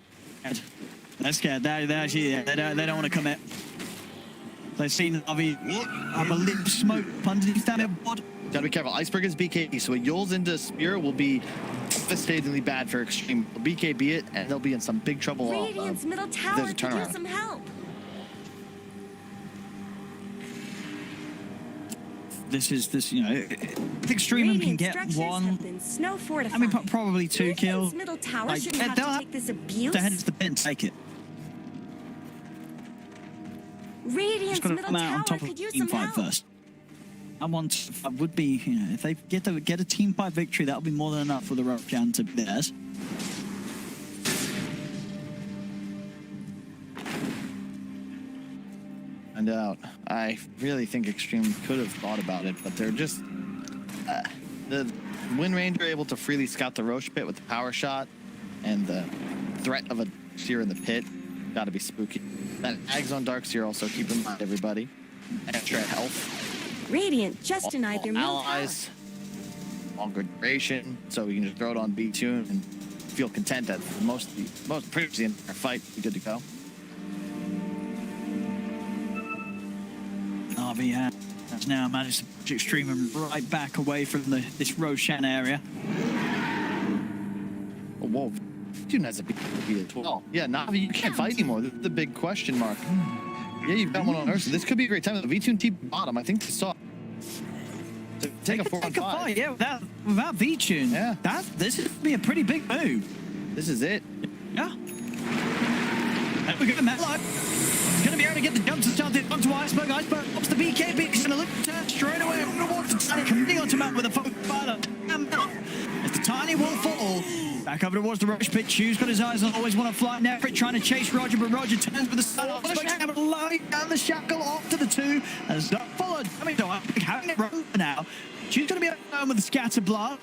They're scared. They don't want to commit. They've seen Navi, I believe, smoke underneath that board. Gotta be careful. Iceberg is BKB, so a Yule's into Spear will be devastatingly bad for Extreme. They'll BKB it, and they'll be in some big trouble. Radiant's middle tower could use some help. This, you know, I think Extremum can get one. I mean, probably 2 kills. Middle tower Like, shouldn't have to take this abuse. To head into the pit and take it. Radiant's Just got to middle come out on tower top of could use team some fight help. first. I would be, you know, if they get a team fight victory, that would be more than enough for the Roshan to be theirs. Find out. I really think Extreme could have thought about it, but they're just the Wind Ranger able to freely scout the Roche pit with the power shot, and the threat of a Darkseer in the pit. Got to be spooky. That Ags on Darkseer also, keep in mind, everybody. Extra health. Radiant just denied their middle allies. Longer duration, so we can just throw it on B-Tune and feel content that most previously in our fight, be good to go. RV has now managed to push Extremum right back away from this Roshan area. Oh, whoa, Tune has a big as well. Yeah, Navi, you can't fight anymore. This is the big question mark. Yeah, you've got one on Ursa. This could be a great time. The V-Tune team bottom, I think they saw. To take a 4-on-5. Yeah, without V-Tune. Yeah. This would be a pretty big move. This is it. Yeah. And we're going to Mellow. He's going to be able to get the jump to start it onto Iceberg. Iceberg pops the BKB. He's going to look to turn straight away. Coming onto Matt with a focus fire. As the tiny will fall. Back over towards the Roche pit. Chu's got his eyes on always want to fly Nefrit, trying to chase Roger, but Roger turns with the sun off. Laying down the shackle off to the 2. As not followed. Having it run for now. Chu's going to be alone with the scatter blast.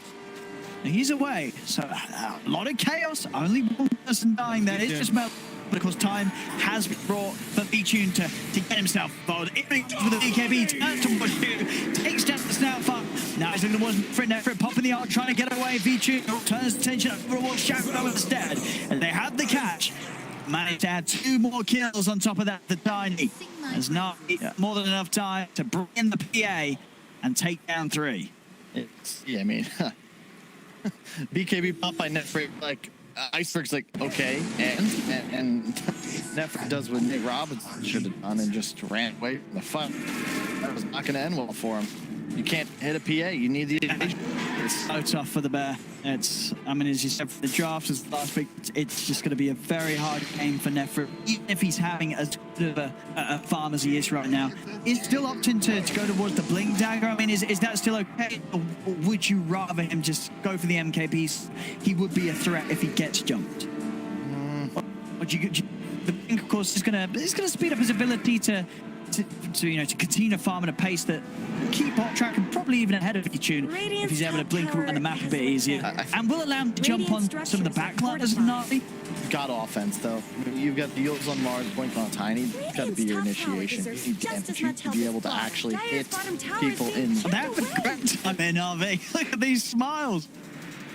He's away. So a lot of chaos. Only one person dying there. It's just Mel. But of course, time has been brought for V-Tune to get himself forward. It with the BKB, turns towards Chu, takes down the snout far. Now he's looking towards Nefrit, popping the arc, trying to get away. V-Tune turns attention over towards Shadow instead. And they have the catch. Managed to add 2 more kills on top of that. The Tiny has not more than enough time to bring in the PA and take down 3. Yeah, I mean, BKB popped by Nefrit, like, Iceberg's like, okay, and Nefrit does what Nick Robinson should have done and just ran away from the fight. That was not going to end well for him. You can't hit a PA, you need the engagement. It's so tough for the Bear. I mean, as you said, for the draft as last week, it's just going to be a very hard game for Nefrit, even if he's having as good of a farm as he is right now. Is still opting to go towards the Blink Dagger? I mean, is that still okay? Or would you rather him just go for the MKBs? He would be a threat if he gets jumped. Or do you, the Blink, of course, is going to speed up his ability to continue farming at a pace that keep on track and probably even ahead of V-Tune if he's able to blink around the map a bit easier. And will allow him to jump on some of the backliners and Navi. Got offense though. You've got the Eels on Mars, Blink on Tiny. It's got to be your initiation. You need damage to be able to actually hit people in. That would be great time in RV. Look at these smiles.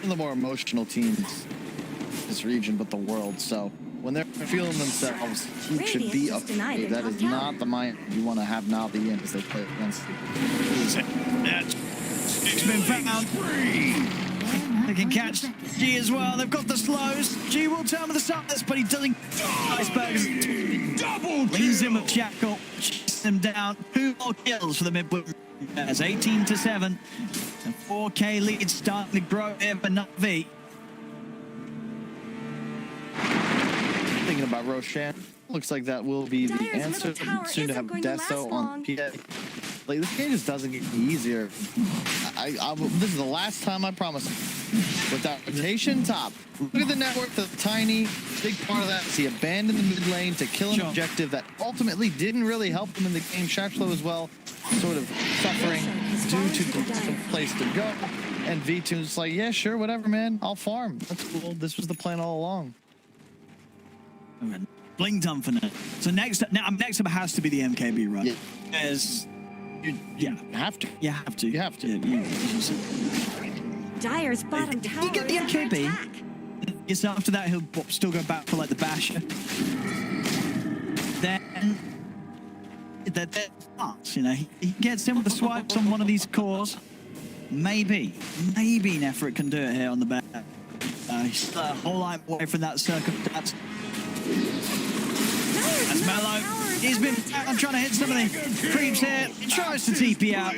One of the more emotional teams in this region, but the world. So when they're feeling themselves, who should be afraid? That is not the mind you want to have Navi in as they play against you. It's been found. They can catch G as well. They've got the slows. G will turn with the sides, but he doesn't. Iceberg leans in with Shackle, chases him down. 2 more kills for the mid-boot. As 18-7. And 4K lead starting to grow here for Navi. Thinking about Roshan, looks like that will be the answer. Soon to have Deso on PA. Like, this game just doesn't get easier. This is the last time I promise. With that rotation top, look at the network, the Tiny. Big part of that is he abandoned the mid lane to kill an objective that ultimately didn't really help him in the game. Shackflow as well, sort of suffering due to no place to go. And V-Tune's like, yeah, sure, whatever, man. I'll farm. That's cool. This was the plan all along. Blink done for now. So next up has to be the MKB, right? Yeah. You have to. You have to. You have to. Dyer's bottom tower. You get the MKB. Yes, after that he'll still go back for like the basher. Then you know, he gets in with the swipes on one of these cores. Maybe Nefrit can do it here on the back. He's a whole lot away from that circumstance. That's Mellow. He's been trying to hit some of the creeps here. He tries to TP out.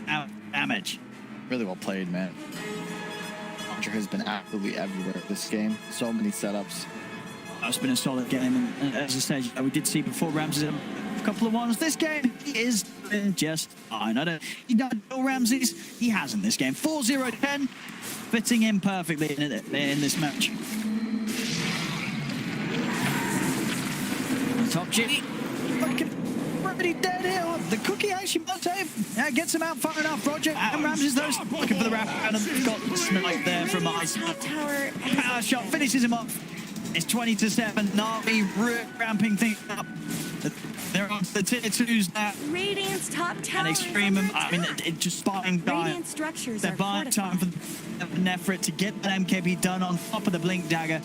Out damage. Really well played, man. Launcher has been absolutely everywhere this game. So many setups. It's been a solid game, and as I said, we did see before Ramsey couple of ones. This game, he is doing just fine. He done Bill Ramsey's. He hasn't this game. 4-0-10, fitting in perfectly in this match. Top G. Already dead here. The cookie actually might save. Gets him out far enough. Roger and Ramsey's those looking for the wrap and got sniped there from Ice. Power shot finishes him off. It's 20-7. Na'Vi ramping things up. They're on the tier 2s now. Radiant's top tower. And Extremum, I mean, it just buying time. Radiant structures They're are buying time for Nefrit to get that MKB done on top of the Blink Dagger.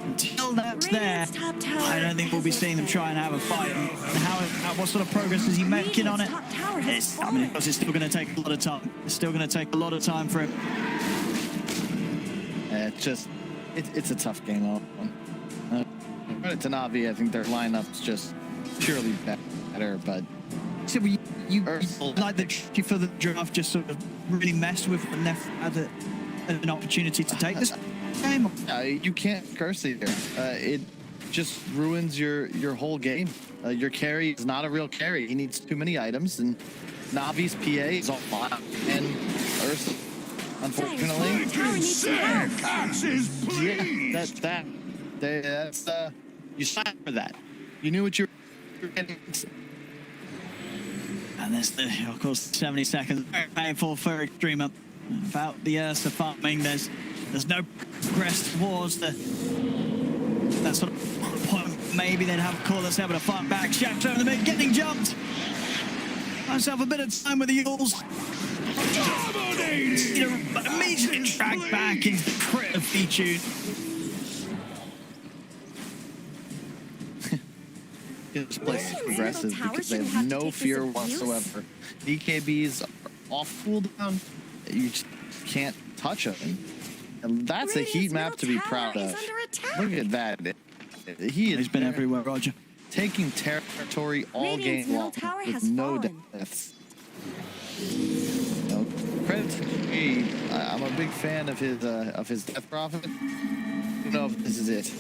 Until that's there, I don't think we'll be seeing them try and have a fight. And what sort of progress is he making on it? I mean, of course, it's still going to take a lot of time. It's still going to take a lot of time for him. It's a tough game. Credit to Na'Vi, I think their lineup's just purely better, but... So you like the for the draft just sort of really messed with and had an opportunity to take this game? You can't curse either. It just ruins your whole game. Your carry is not a real carry. He needs too many items, and Navi's PA is all lot. And Ursa, unfortunately, that's you signed for that. You knew what you were getting. And there's the, of course, 70 seconds. Very painful for Extremum. About the Ursa farming, there's no progress towards that sort of point. Maybe they'd have a call that's able to fight back. Shax over the mid, getting jumped. Myself a bit of time with the Eagles. Immediately dragged back in crit of Vtune. This place is progressive because they have no fear whatsoever. DKBs are off cooldown. You just can't touch them. And that's a heat map to be proud of. Look at that. He's been everywhere, Roger. Taking territory all game long with no deaths. No credit to me. I'm a big fan of his Death Prophet. I don't know if this is it.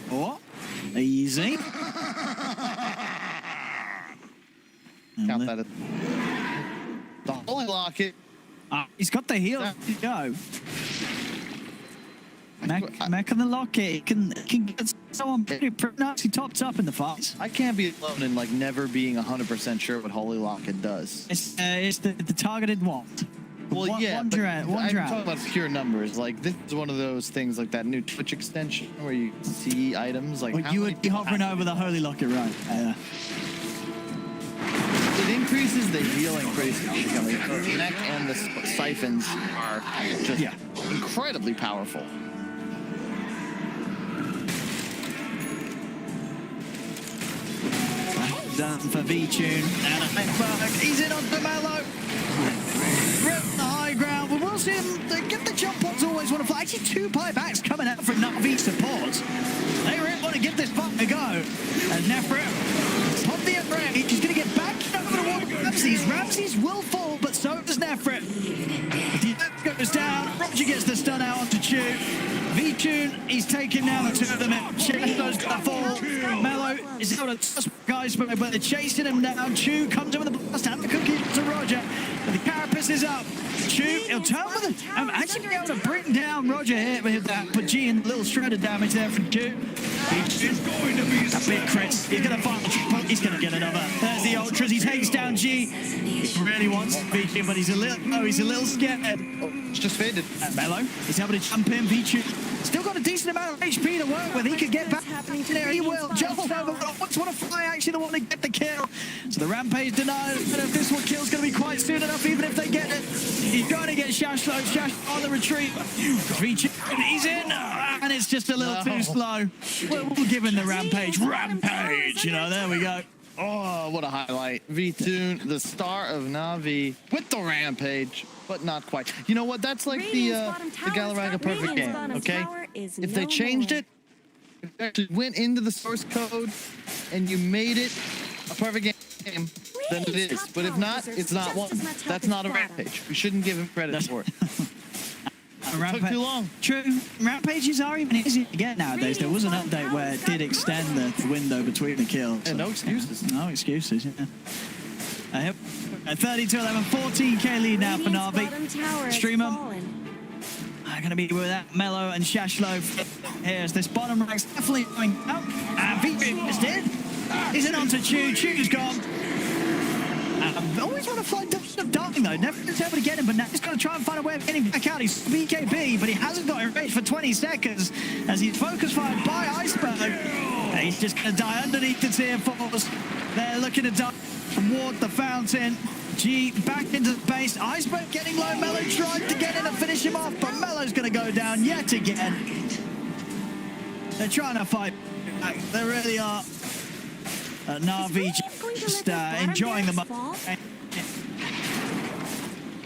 What? Easy. Count that as the Holy Locket. He's got the heal to go. Mech on the locket. He can get someone pretty nicely topped up in the fights. I can't be alone in like never being 100% sure what Holy Locket does. It's the targeted what? Well, one I'm talking about pure numbers. Like this is one of those things, like that new Twitch extension where you see items. Like well, you would be hovering over the Holy Locket, right? It increases the healing pretty significantly. The neck and the siphons are just incredibly powerful. Done for Vtune. And he's in on the Mallow. Rip the high ground. We will see him get the jump ons always want to fly. Actually, 2 buybacks coming out from Na'Vi support. They really want to give this fight a go. And Nefrit, top the range. He's going to get back over towards Ramsey's. Ramsey's will fall, but so does Nefrit. The earth goes down. Roger gets the stun out onto Chu. Vtune, he's taking down the 2 of them. Shadows gonna fall. Mello is able to guys, but they're chasing him down. Chu comes in with the blast and the cookie to Roger. But the carapace is up. Chu, he'll turn with it. I'm actually be able to bring down Roger here with that. Put G in a little shred of damage there from Chu. Vtune's going to be a big crit. He's going to find the he's going to get another. There's the ultras. He takes down G. He really wants Vtune, but he's a little scared. It's just faded. Mello is able to jump in. Vtune still got a decent amount of HP to work with. He could get back there. He will. Jump over. Wants to fly. Actually, the one to get the kill. So the rampage denied. But if this one kill's going to be quite soon enough, even if they get it, he's going to get Shash though. Shash on the retreat. Vtune, he's in, and it's just a little too slow. We'll give him the rampage. Rampage. You know, there we go. Oh, what a highlight. Vtune, the star of Na'Vi, with the rampage, but not quite. You know what? That's like the Galaraga perfect game, okay? If they changed it, if they actually went into the source code and you made it a perfect game, then it is. But if not, it's not one. That's not a rampage. We shouldn't give him credit for it. Took too long. True. Rampages are even easier to get nowadays. There was an update where it did extend the window between the kills. And no excuses. No excuses, yeah. A 30-11, 14k lead now for Na'Vi. Extremum going to be with that Mello and Shashlo. Here's this bottom rank's definitely going out. And VP is dead. He's in onto Chew. Chew's gone. I always want to fly Darting though. Never been able to get him, but now he's going to try and find a way of getting back out. He's BKB, but he hasn't got in range for 20 seconds as he's focus fired by Iceberg. And he's just going to die underneath the tier 4s. They're looking to die toward the fountain. G back into the base. Iceberg getting low. Mello tried to get in and finish him off, but Mello's going to go down yet again. They're trying to fight back. They really are. Na'Vi just enjoying the moment.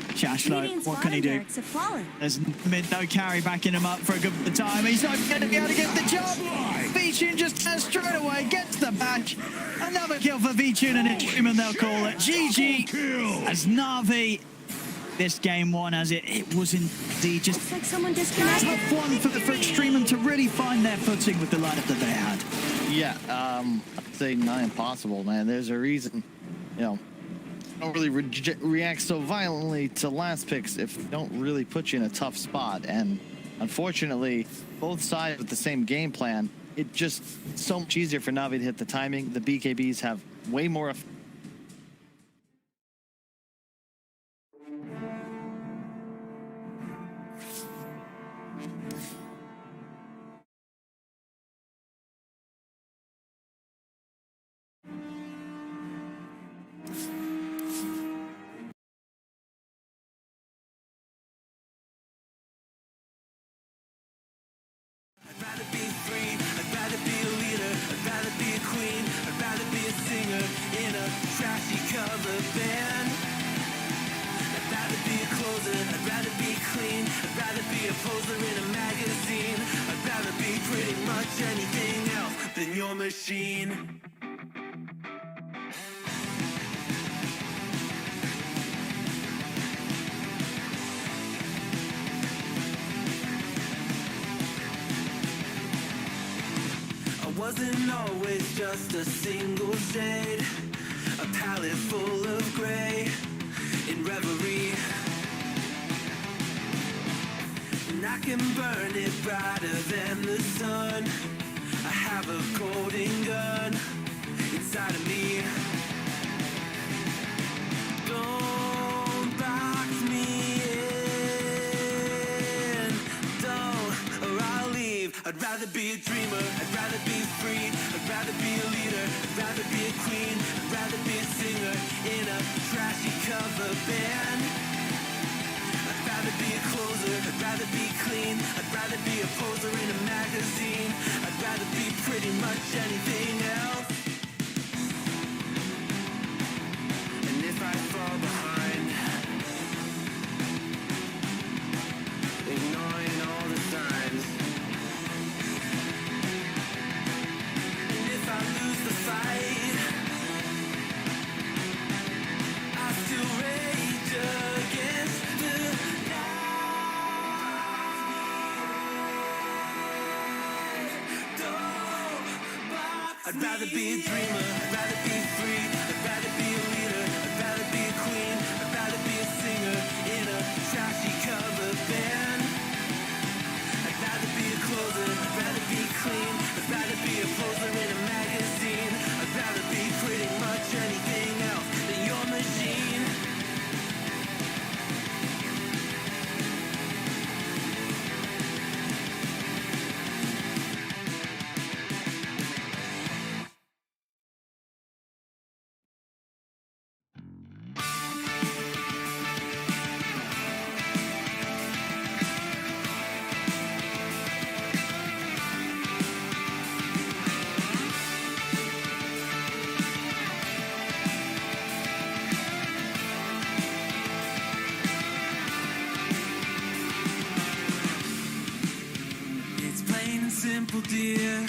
Shashlo, what can he do? There's no carry backing him up for a good bit of time. He's not going to be able to get the job. V-Tune just turns straight away, gets the badge. Another kill for V-Tune and Extremum, they'll call it. GG as Na'Vi. This game one, as it was indeed just like someone a tough one for Extremum to really find their footing with the lineup that they had. Yeah, I'd say not impossible, man. There's a reason, you know, don't really react so violently to last picks if they don't really put you in a tough spot. And unfortunately, both sides with the same game plan, it just so much easier for Na'Vi to hit the timing. The BKBs have way more. I'd rather be free, I'd rather be a leader, I'd rather be a queen, I'd rather be a singer in a trashy cover band. I'd rather be a closer, I'd rather be clean, I'd rather be a poser in a magazine, I'd rather be pretty much anything else than your machine. Wasn't always just a single shade, a palette full of gray in reverie. And I can burn it brighter than the sun. I have a golden gun inside of me. Don't box me in, don't, or I'll leave. I'd rather be a dreamer, I'd rather be free, I'd rather be a leader, I'd rather be a queen, I'd rather be a singer in a trashy cover band. I'd rather be a closer, I'd rather be clean, I'd rather be a poser in a magazine, I'd rather be pretty much anything else. And if I fall behind, ignoring all the signs, I lose the fight, I still rage against the night. I'd rather be a dreamer, I'd rather be free, I'd rather be a leader, I'd rather be a queen, I'd rather be a singer in a trashy cover band. I'd rather be a closer, I'd rather be clean, I'd rather be a poser in a magazine, I'd rather be pretty much anything else than your machine. Simple, dear,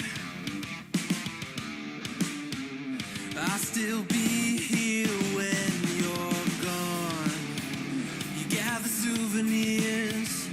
I'll still be here when you're gone. You gather souvenirs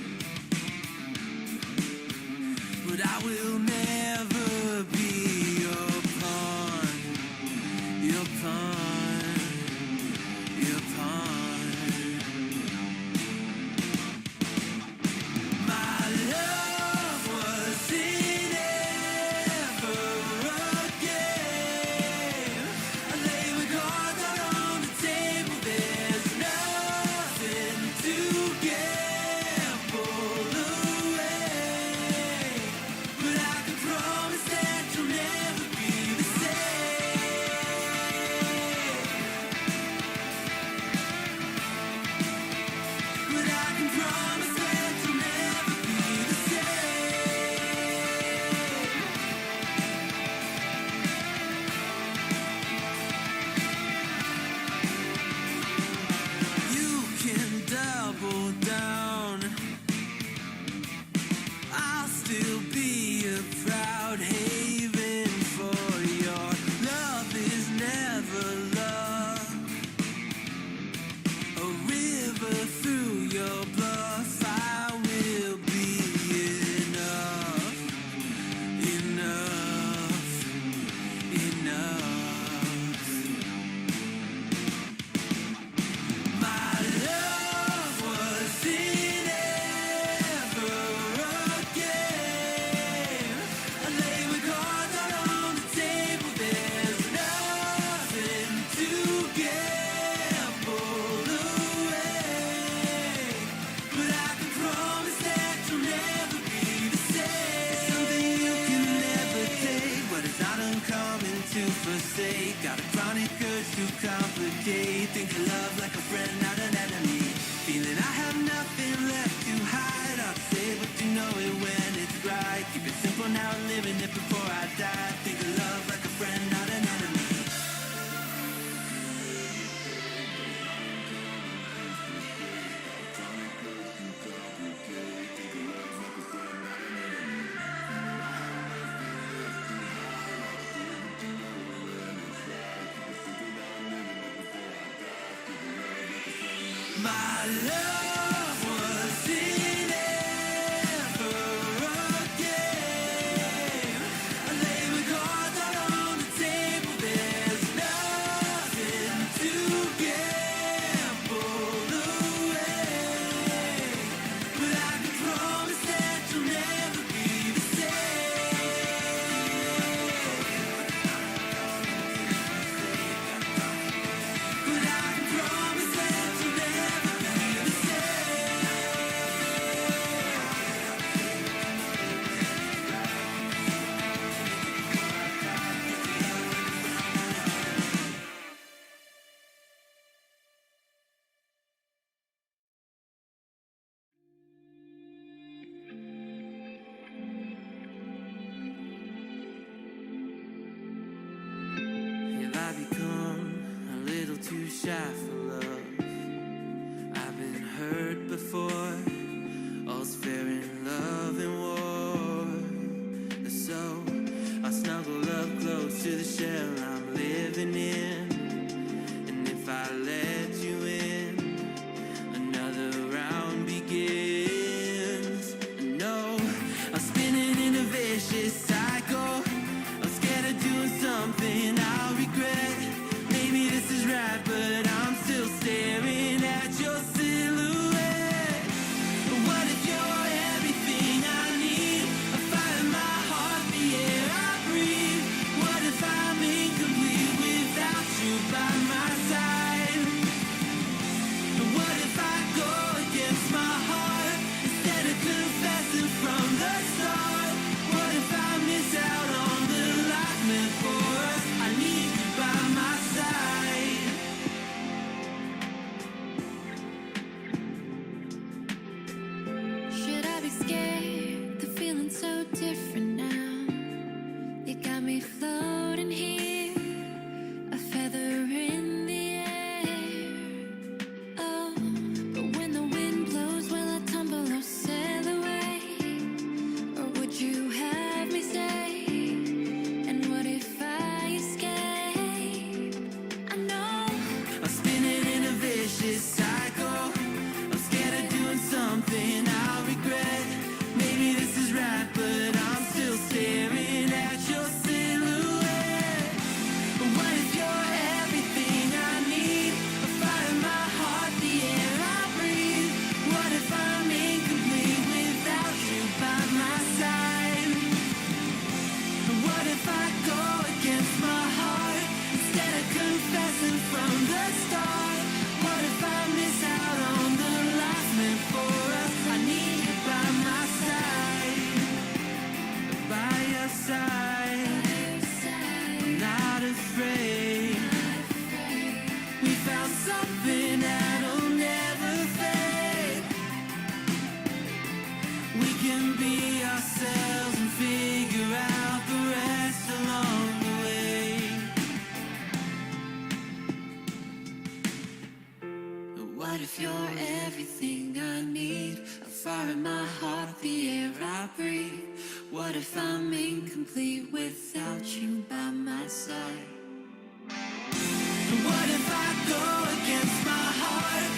a river through your bluff. I will be enough, enough, enough. My love wasn't ever a game. I lay with cards out on the table. There's nothing to gamble away. But I can promise that you'll never be the same. Something you can never take. What is not uncommon to forsake. Got a chronic urge to complicate. Think of love like a friend, not an enemy. Feeling I have nothing left to hide. I'll say what you know it when it's right. Keep it simple now, living it before I die. Think of love like a friend, not an enemy. My love wasn't ever a game. I lay with cards out on the table. There's nothing to gamble away. But I can promise that you'll never be the same. But I can promise that you'll never be the same. Have I become a little too shy for love? I've been hurt before. All's fair in love and war. So I snuggle up close to the shell I'm living in. And if I let you in, another round begins. No, I'm spinning in a vicious cycle. I'm scared of doing something I'll regret. Maybe this is right, but I'm still staring at your silhouette. What if you're everything I need? A fire in my heart, the air I breathe. What if I'm incomplete without you by my side? What if I go against my heart instead of confessing from the start? What if I miss out on the life meant for us? I need you by my side. Should I be scared? The feeling's so different now. You got me floating here, a feather in the air. Oh, but when the wind blows, will I tumble or sail away? Or would you have me stay? And what if I escape? I know I'm spinning in a vicious cycle. I'm scared of doing something I'll regret. Maybe this is right, but I'm still staring at your silhouette. What if you're everything I need? A fire in my heart, the air I breathe. What if I'm incomplete without you by my side? What if I go against my heart instead of confessing from the start? What if I miss out on the life meant for us? I need you by my side, by your side. I'm not afraid. We found something that'll never fade. We can be ourselves and figure out the rest along the way. What if you're everything I need? A fire in my heart, the air I breathe. What if I'm incomplete without you by my side? What if I go against my heart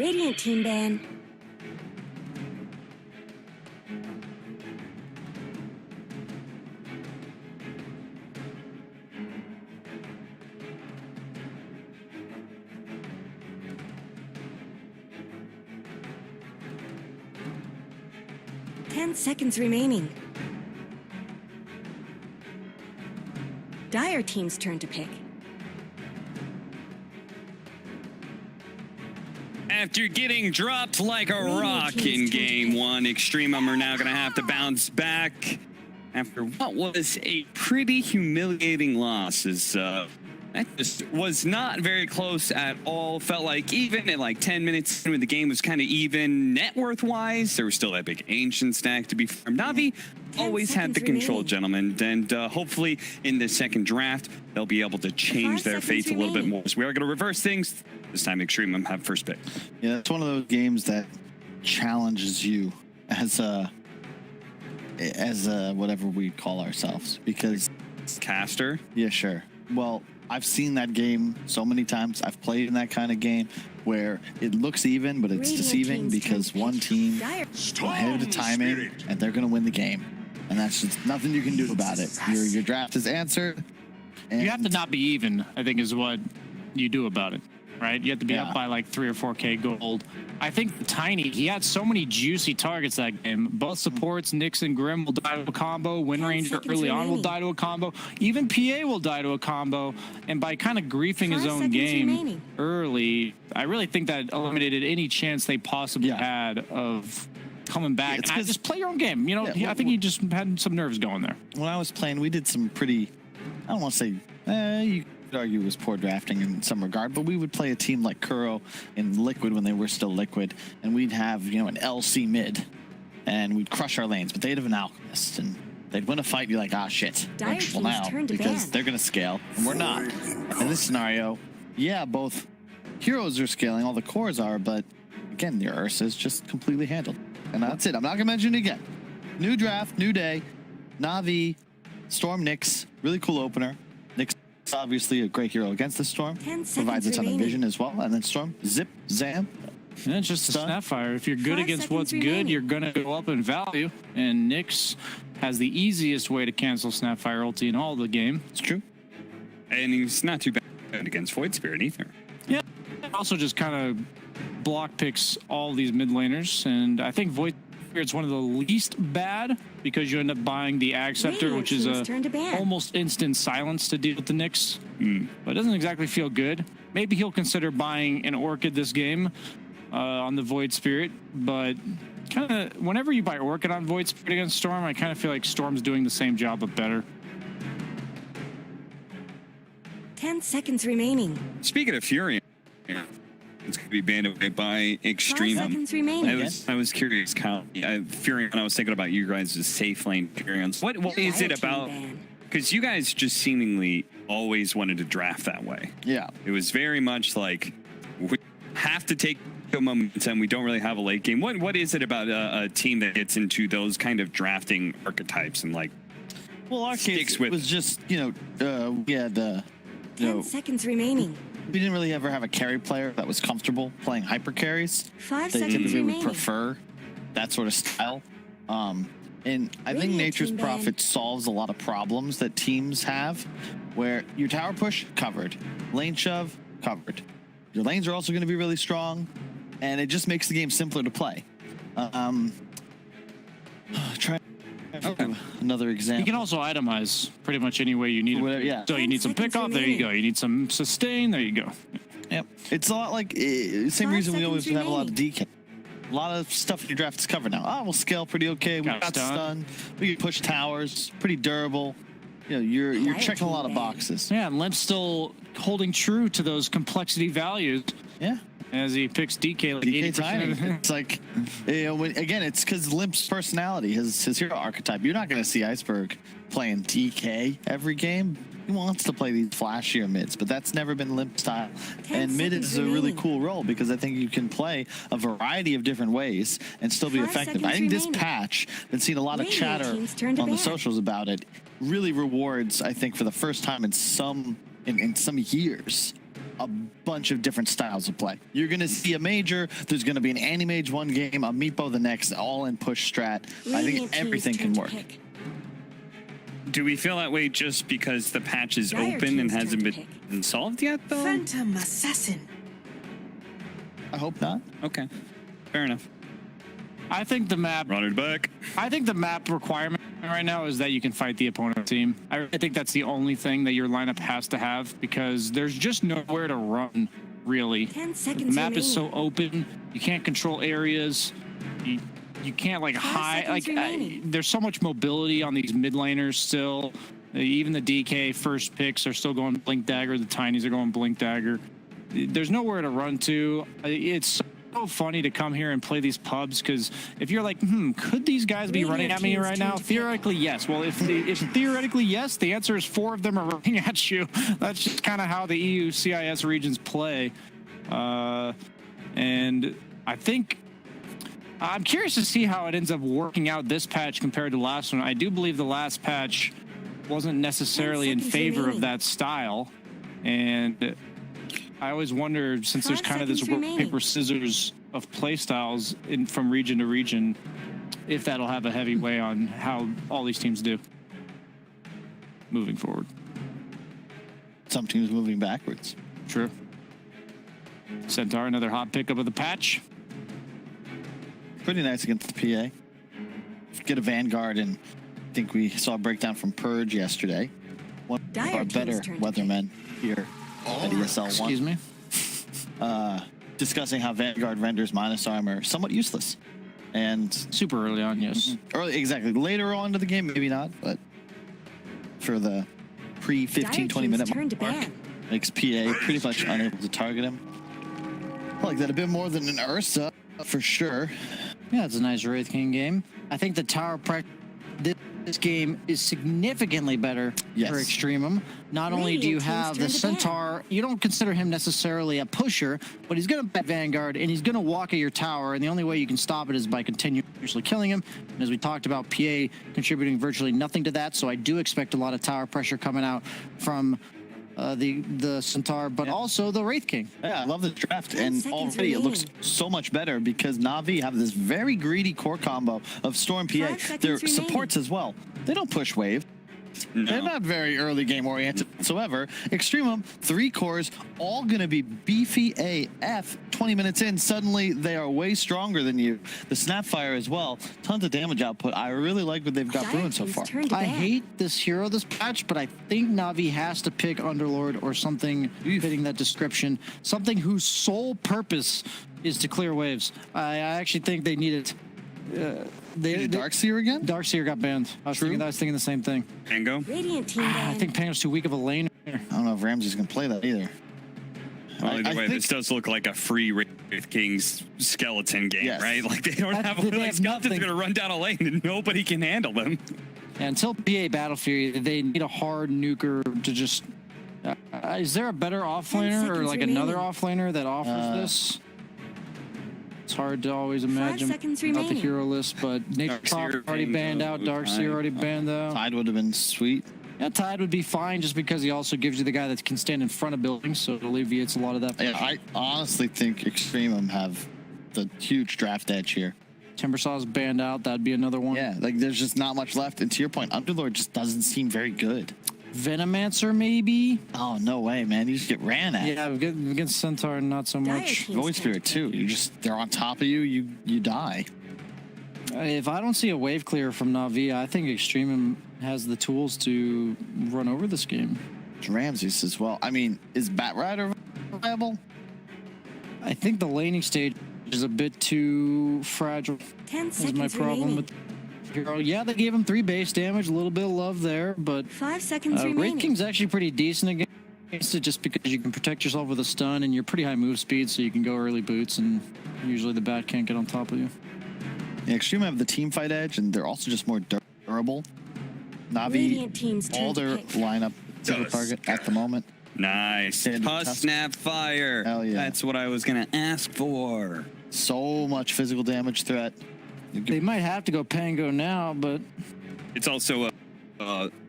Radiant team ban. Ten seconds remaining. Dire team's turn to pick. After getting dropped like a Radiant rock team's in turn to game pick. one, Extremum are now going to have to bounce back after what was a pretty humiliating loss. That just was not very close at all. Felt like even at like 10 minutes when the game was kind of even net worth wise, there was still that big ancient stack to be farmed. Navi 10 always had the seconds control, remaining. gentlemen, and hopefully in the second draft they'll be able to change 5 their seconds fates a little bit remaining. more. So we are going to reverse things. This time Extremum have first pick. Yeah, it's one of those games that challenges you as a whatever we call ourselves, because Caster. yeah, sure. Well, I've seen that game so many times. I've played in that kind of game where it looks even, but it's Radiant deceiving team's because turn to one pick. team Dire. go ahead of the timing and they're going to win the game, and that's just nothing you can do about it. Your draft is answered. And You have to not be even, I think, is what you do about it, right? You have to be Yeah. up by like 3 or 4K gold. I think Tiny, he had so many juicy targets that game. Both supports, Nyx and Grim will die to a combo. Wind 10 Ranger seconds early on will remaining. die to a combo. Even PA will die to a combo. And by kind of griefing his 5 own seconds game remaining. early, I really think that eliminated any chance they possibly Yeah. had of coming back. It's I 'cause- just play your own game. You know, Yeah, I think he just had some nerves going there. when I was playing, we did some pretty, I don't want to say, you could argue it was poor drafting in some regard, but we would play a team like Kuro in Liquid when they were still Liquid, and we'd have, an LC mid, and we'd crush our lanes, but they'd have an Alchemist, and they'd win a fight, you're like, ah, shit, we're Dire in trouble team's now, turn to because ban. they're going to scale, and we're not. In this scenario, yeah, both heroes are scaling, all the cores are, but again, your Ursa is just completely handled. And that's it. I'm not going to mention it again. New draft, new day. Navi, Storm, Nyx, really cool opener. Nyx is obviously a great hero against the Storm. 10 Provides a seconds ton of remaining. vision as well. And then Storm, zip, zam. And it's just a Stun. Snapfire. If you're good 5 against seconds what's good, remaining. you're going to go up in value. And Nyx has the easiest way to cancel Snapfire ulti in all the game. It's true. And he's not too bad against Void Spirit either. Yeah. Also just kind of block picks all these mid laners. And I think Void Spirit's one of the least bad because you end up buying the Ag Scepter, Radiant which is team's a turn to ban. almost instant silence to deal with the Nyx. But it doesn't exactly feel good. Maybe he'll consider buying an Orchid this game on the Void Spirit. But kind of whenever you buy Orchid on Void Spirit against Storm, I kind of feel like Storm's doing the same job but better. 10 seconds remaining. Speaking of Fury, it's going to be banned away by 5 Extremum. seconds remaining. I was curious, Kyle. Furion, I was thinking about you guys' safe lane Furions. What is Dire it team about? ban. Because you guys just seemingly always wanted to draft that way. Yeah. It was very much like we have to take a moment and we don't really have a late game. What is it about a team that gets into those kind of drafting archetypes and like Well, our Sticks case with- was just, we had, 10 seconds remaining. we didn't really ever have a carry player that was comfortable playing hyper carries. 5 They seconds typically would remaining. prefer that sort of style. And I think Radiant Nature's team ban. Prophet solves a lot of problems that teams have, where your tower push, covered. Lane shove, covered. Your lanes are also going to be really strong, and it just makes the game simpler to play. Try another You example. can also itemize pretty much any way you need it. Whatever, yeah. So you need some 10 seconds pickoff, there you remaining. go. You need some sustain, there you go. Yep. It's a lot like, same 5 reason we always seconds have a lot of DK. A lot of stuff in your draft is covered now. We'll scale pretty okay. We Got got stun. stun. We can push towers. Pretty durable. You're Dire checking a lot of team ban. boxes. Yeah, and Limp's still holding true to those complexity values Yeah. as he picks DK like DK 80%. Tiny. It's like, again, it's because Limp's personality, his hero archetype. You're not going to see Iceberg playing DK every game. He wants to play these flashier mids, but that's never been Limp's style. 10 And mid seconds is a really remaining. cool role because I think you can play a variety of different ways and still be 5 effective. I seconds think this remaining. patch, been seeing a lot of Radiant chatter team's turn to on the ban. socials about it, really rewards, I think, for the first time in some years, a bunch of different styles of play. You're going to see a major, there's going to be an anti-mage one game, a meepo the next, all in push strat. I think everything can work. Do we feel that way just because the patch is open and hasn't been solved yet, though? Phantom Assassin. I hope not. Okay, fair enough. I think the map. Run it back. I think the map requirement right now is that you can fight the opponent team. I think that's the only thing that your lineup has to have because there's just nowhere to run, really. 10 seconds The map is remaining. so open. You can't control areas. You can't like 5 hide. seconds remaining. There's so much mobility on these mid laners still. Even the DK first picks are still going blink dagger. The tinies are going blink dagger. There's nowhere to run to. It's so funny to come here and play these pubs because if you're like, could these guys be running at me right now? Theoretically, yes. Well, if theoretically yes, the answer is 4 of them are running at you. That's just kind of how the EU CIS regions play. And I think I'm curious to see how it ends up working out this patch compared to the last one. I do believe the last patch wasn't necessarily in 10 seconds favor of remaining. that style. And I always wonder, since there's 5 kind of this seconds rock, remaining. paper, scissors of play styles from region to region, if that'll have a heavy way on how all these teams do moving forward. Some teams moving backwards. True. Centaur, another hot pickup of the patch. Pretty nice against the PA. Get a Vanguard, and I think we saw a breakdown from Purge yesterday. One of Dire our team's better turn to weathermen here at ESL 1. Excuse me. Discussing how Vanguard renders minus armor somewhat useless. And Super early on, yes. early, exactly. Later on to the game, maybe not, but for the pre-15, 20-minute turn to mark, ban. makes PA pretty much unable to target him. I like that a bit more than an Ursa, for sure. Yeah, it's a nice Wraith King game. I think the tower pressure this game is significantly better Yes. for Extremum. Not only do you Radiant have the team's turn to ban. Centaur, you don't consider him necessarily a pusher, but he's going to bet Vanguard and he's going to walk at your tower, and the only way you can stop it is by continuously killing him. And as we talked about, PA contributing virtually nothing to that, so I do expect a lot of tower pressure coming out from the Centaur, but also the Wraith King. Yeah, I love the draft, 10 and seconds already it looks remaining. so much better because Na'Vi have this very greedy core combo of Storm PA. 5 seconds Their remaining. supports as well. They don't push wave. They're not very early game oriented whatsoever. Extremum, 3 cores, all going to be beefy AF. 20 minutes in, suddenly they are way stronger than you. The Snapfire as well. Tons of damage output. I really like what they've got Dire brewing so team's far. turn to I ban. hate this hero this patch, but I think Na'Vi has to pick Underlord or something fitting that description. Something whose sole purpose is to clear waves. I actually think they need it. Darkseer again? Darkseer got banned. I was thinking the same thing. Pango? Radiant team I ban. think Pango's too weak of a lane. I don't know if Ramsey's going to play that either. Well, either I way, think- this does look like a free Wraith King's skeleton game, Yes. right? Like they don't have They like have skeleton's nothing. going to run down a lane and nobody can handle them. And until PA Battle Fury, they need a hard nuker to just. Is there a better offlaner or seconds like another remaining. offlaner that offers this? It's hard to always imagine seconds about the remaining. hero list, but Nature Darkseer, already banned out. Pango, Darkseer already banned out. Tide would have been sweet. Yeah, Tide would be fine just because he also gives you the guy that can stand in front of buildings, so it alleviates a lot of that. Yeah, I honestly think Extremum have the huge draft edge here. Timbersaw's banned out. That'd be another one. Yeah, like there's just not much left. And to your point, Underlord just doesn't seem very good. Venomancer, maybe? Oh, no way, man. You just get ran at. Yeah, against Centaur, not so Dire much. team's Void turn Spirit, to too. ban. They're on top of you, you die. If I don't see a wave clear from Na'Vi, I think Extremum has the tools to run over this game. Ramses as well. I mean, is Batrider viable? I think the laning stage is a bit too fragile. 10 Is my seconds problem remaining. with hero. Yeah, they gave him 3 base damage, a little bit of love there, but 5 seconds Wraith remaining. King's actually pretty decent against it just because you can protect yourself with a stun and you're pretty high move speed, so you can go early boots and usually the bat can't get on top of you. Yeah, Extreme have the team fight edge, and they're also just more durable. Radiant Navi, team's turn all to their pick. lineup single target at the moment. Nice. And Tusk Tusk. Snap Fire. Hell yeah. That's what I was going to ask for. So much physical damage threat. They might have to go Pango now, but It's also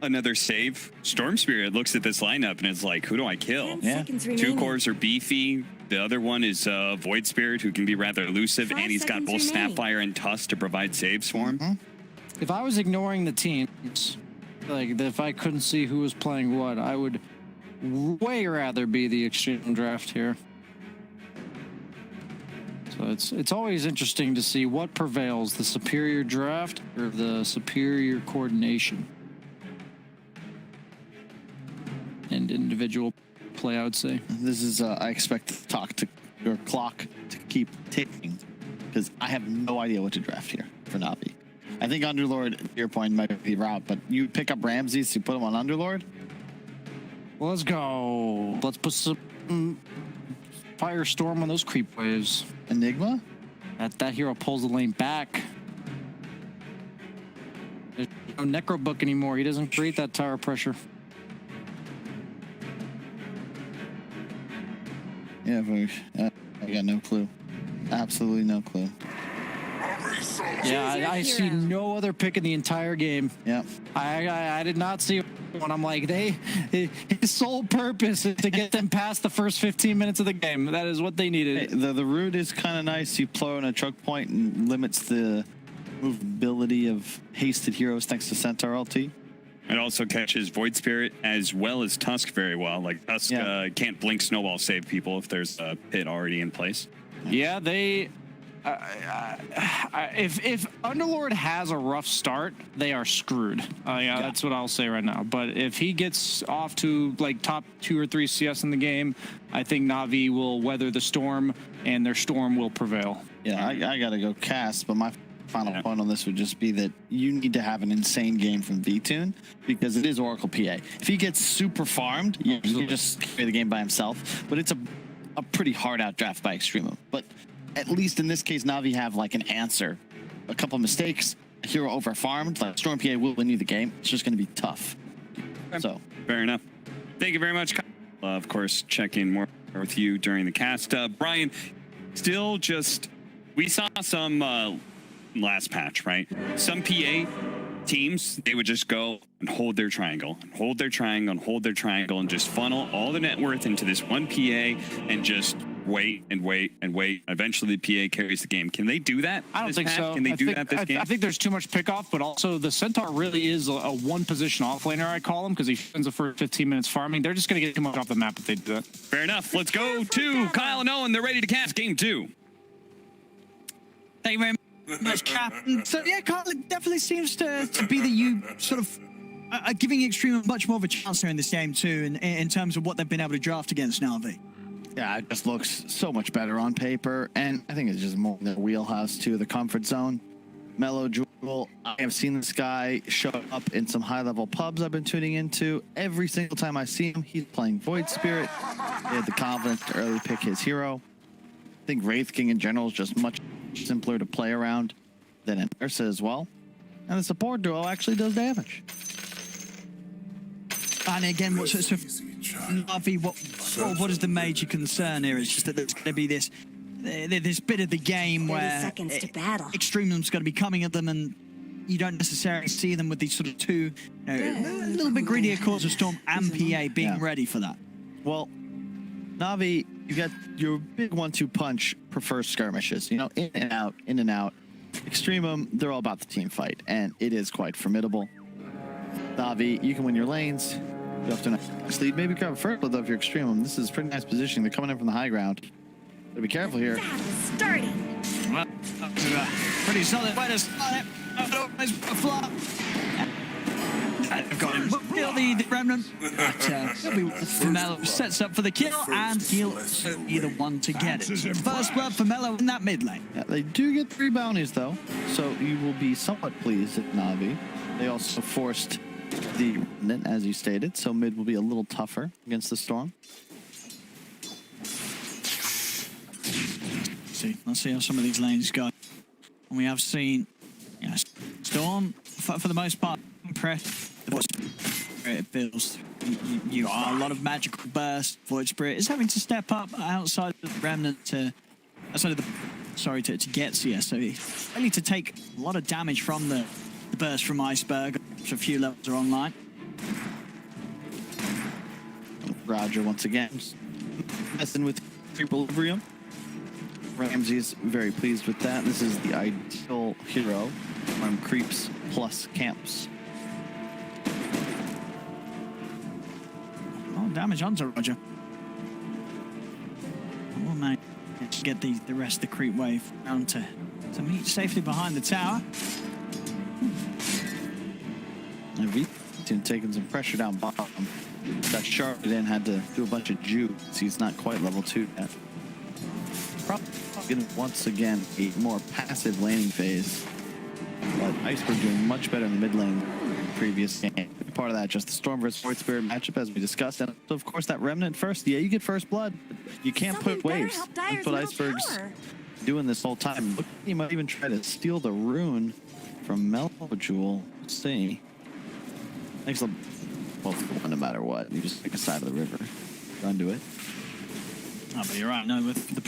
another save. Storm Spirit looks at this lineup and is like, who do I kill? 10 seconds remaining. Two cores are beefy. The other one is Void Spirit, who can be rather elusive, 5 and he's got seconds both remaining. Snapfire and Tusk to provide saves for him. If I was ignoring the teams, like if I couldn't see who was playing what, I would way rather be the Extreme draft here. So it's always interesting to see what prevails, the superior draft or the superior coordination and individual play, I would say. This is, I expect the clock to keep ticking because I have no idea what to draft here for Navi. I think Underlord, to your point, might be the route, but you pick up Ramses to put him on Underlord? Well, let's go. Let's put some Firestorm on those creep waves. Enigma? That hero pulls the lane back. There's no Necro Book anymore. He doesn't create that tower pressure. Yeah, I got no clue. Absolutely no clue. Yeah, Choose your I see hero. no other pick in the entire game. Yeah. I did not see one. I'm like, his sole purpose is to get them past the first 15 minutes of the game. That is what they Hey, needed. the route is kind of nice. You throw in a choke point and limits the movability of hasted heroes thanks to Centaur LT. It also catches Void Spirit as well as Tusk very well. Like, Tusk can't blink snowball save people if there's a pit already in place. Yeah, they. If Underlord has a rough start, they are screwed. That's what I'll say right now. But if he gets off to like top 2 or 3 CS in the game, I think Na'Vi will weather the storm, and their storm will prevail. Yeah, I got to go cast, but my final point on this would just be that you need to have an insane game from VTune because it is Oracle PA. If he gets super farmed, you can just play the game by himself, but it's a pretty hard out draft by Extremum. But at least in this case, Na'Vi have like an answer. A couple mistakes, a hero over farmed, like Storm PA will win you the game. It's just going to be tough. So Fair enough. Thank you very much. Of course, check in more with you during the cast. Brian, still just, we saw some last patch, right? Some PA teams, they would just go and hold their triangle, and hold their triangle, and hold their triangle, and just funnel all the net worth into this one PA and just wait and wait and wait. Eventually, the PA carries the game. Can they do that? I don't this think patch? so. Can they do that this game? I think there's too much pickoff, but also the Centaur really is a one-position offlaner, I call him, because he spends the first 15 minutes farming. They're just going to get too much off the map if they do that. Fair enough. Let's go to Kyle and Owen. They're ready to cast game 2. Thank you very much, Cap. So yeah, Carl, it definitely seems to be that you sort of are giving Extreme much more of a chance here in this game too, in terms of what they've been able to draft against Na'Vi. yeah, it just looks so much better on paper, and I think it's just more in their wheelhouse too, the comfort zone. Mellow Jewel, I have seen this guy show up in some high-level pubs I've been tuning into. Every single time I see him, he's playing Void Spirit. They had the confidence to early pick his hero. I think Wraith King in general is just much simpler to play around than an Ursa as well. And the support duo actually does damage. And again, what's so Na'Vi, what is the major concern here? It's just that there's going to be this bit of the game 30 where seconds to battle. Extremum's going to be coming at them, and you don't necessarily see them with these sort of two, a little bit greedier cores of Storm and PA being ready for that. Well, Na'Vi, you got your big 1-2 punch prefers skirmishes. You know, in and out, in and out. Extremum, they're all about the team fight, and it is quite formidable. Na'Vi, you can win your lanes. You have to lead. Maybe grab a first blood though if you're Extremum. This is pretty nice positioning. They're coming in from the high ground. But be careful here. Battle starting. Well, pretty solid way to start it. Always a flop. I've got him. Kill the remnant. Mello sets up for the kill, and he'll be the one to get it. First blood for Mello in that mid lane. Yeah, they do get 3 bounties though, so you will be somewhat pleased at Na'Vi. They also forced the remnant, as you stated, so mid will be a little tougher against the Storm. Let's see how some of these lanes go. And we have seen Storm, for the most part, impressed. It feels you are a lot of magical burst. Void Spirit is having to step up outside of the remnant to get CS. So he's ready to take a lot of damage from the burst from Iceberg. a few levels are online. Roger once again messing with equilibrium. Ramsey's very pleased with that. This is the ideal hero from creeps plus camps. Oh, damage onto Roger. We'll manage to get the rest of the creep wave down to meet safely behind the tower. And Vincere taking some pressure down bottom. That sharp then had to do a bunch of jukes. He's not quite level 2 yet. Probably getting once again a more passive laning phase. But Iceberg doing much better in the mid lane previous game. Part of that, just the Storm versus Void Spirit matchup as we discussed. And of course that Remnant first. Yeah, you get first blood. You can't put waves. That's what Iceberg's doing this whole time. Look, he might even try to steal the rune from Melojewel. Let's see. Makes them both no matter what. You just pick a side of the river. Run to it. Oh, but you're right. No, with the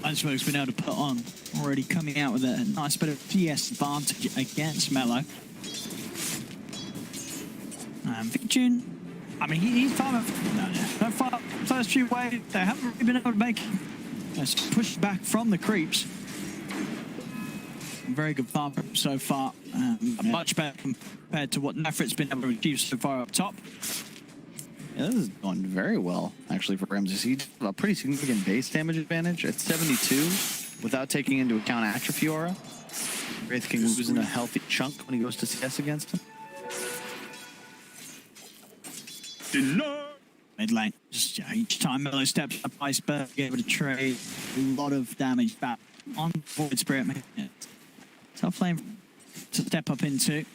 Iceberg's been able to put on already coming out with a nice bit of PS advantage against Melo. Vincere, I mean, he's farming. So far, first few waves, they haven't really been able to make push back from the creeps. Very good farm so far. Much better compared to what Nefrit's been able to achieve so far up top. Yeah, this is going very well, actually, for Ramsey. He's a pretty significant base damage advantage at 72 without taking into account Atrophy Aura. Wraith King losing a healthy chunk when he goes to CS against him. Mid lane, just each time Melo steps up, Iceberg able to trade a lot of damage back on Void Spirit. Tough lane to step up into.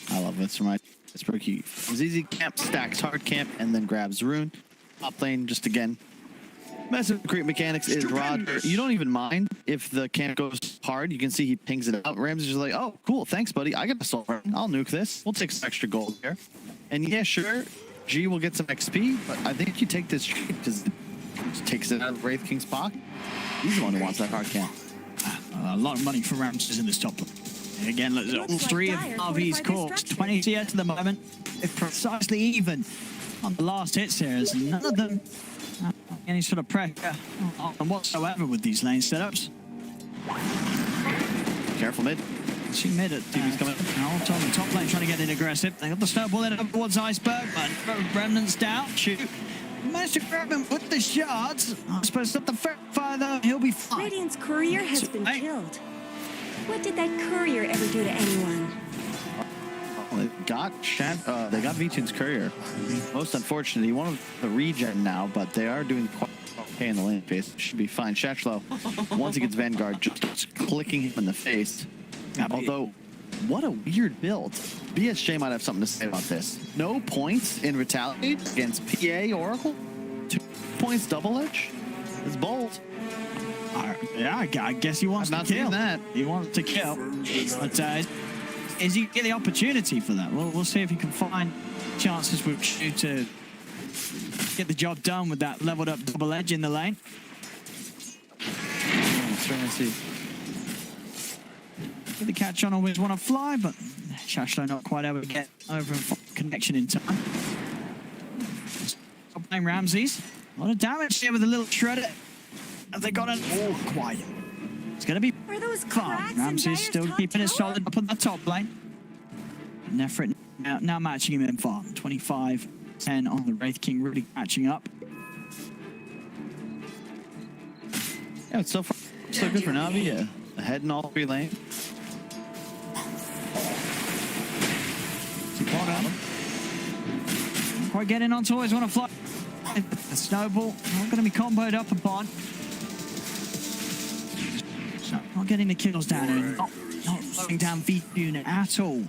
I love this from Iceberg. He was easy camp, stacks hard camp, and then grabs rune. Top lane, just again. Massive creep mechanics is Roger. You don't even mind if the camp goes hard. You can see he pings it out. Ramsey's just like, oh, cool, thanks, buddy. I got a soul. I'll nuke this. We'll take some extra gold here. And yeah, sure, G will get some XP, but I think you take this because it takes it out of Wraith King's pocket. He's the one who wants that hard camp. A lot of money for Ramses in this top lane. And again, look, all three of RV's corks, 20 CS at the moment. It's precisely even on the last hit series. None of them any sort of pressure whatsoever with these lane setups. Careful mid. See mid at TV's coming. Out on the top lane trying to get in aggressive. They got the snowball in up towards Iceberg, but Remnant's down. Shoot. Managed to grab him with the shards. I suppose not the fire though. He'll be fine. Radiant's courier has been killed. What did that courier ever do to anyone? They got Vincire's courier. Most unfortunate, he wanted the regen now, but they are doing quite okay in the lane phase. Should be fine. Shatchlow, once he gets Vanguard, just clicking him in the face. Although, what a weird build. BSJ might have something to say about this. No points in Retaliate against PA Oracle. 2 points double edge. It's bold. Yeah, I guess he wants to kill. That. He wants to kill. But is he get the opportunity for that? We'll see if he can find chances with Shu to get the job done with that leveled up double edge in the lane. See. Get the catch on always want to fly, but Shashlo not quite able to get over connection in time. Top lane Ramses. A lot of damage here with a little shredder. Have they got an quiet? It's going to be fun. Ramses still keeping it solid up on the top lane. Nefrit now matching him in farm. 25-10 on the Wraith King, really catching up. Yeah, it's so far so good for Navi. Yeah. Ahead in all 3 lanes. Quite getting on to always want to fly. The snowball not going to be comboed up upon. Not getting the kills down and not slowing down Vincere at all.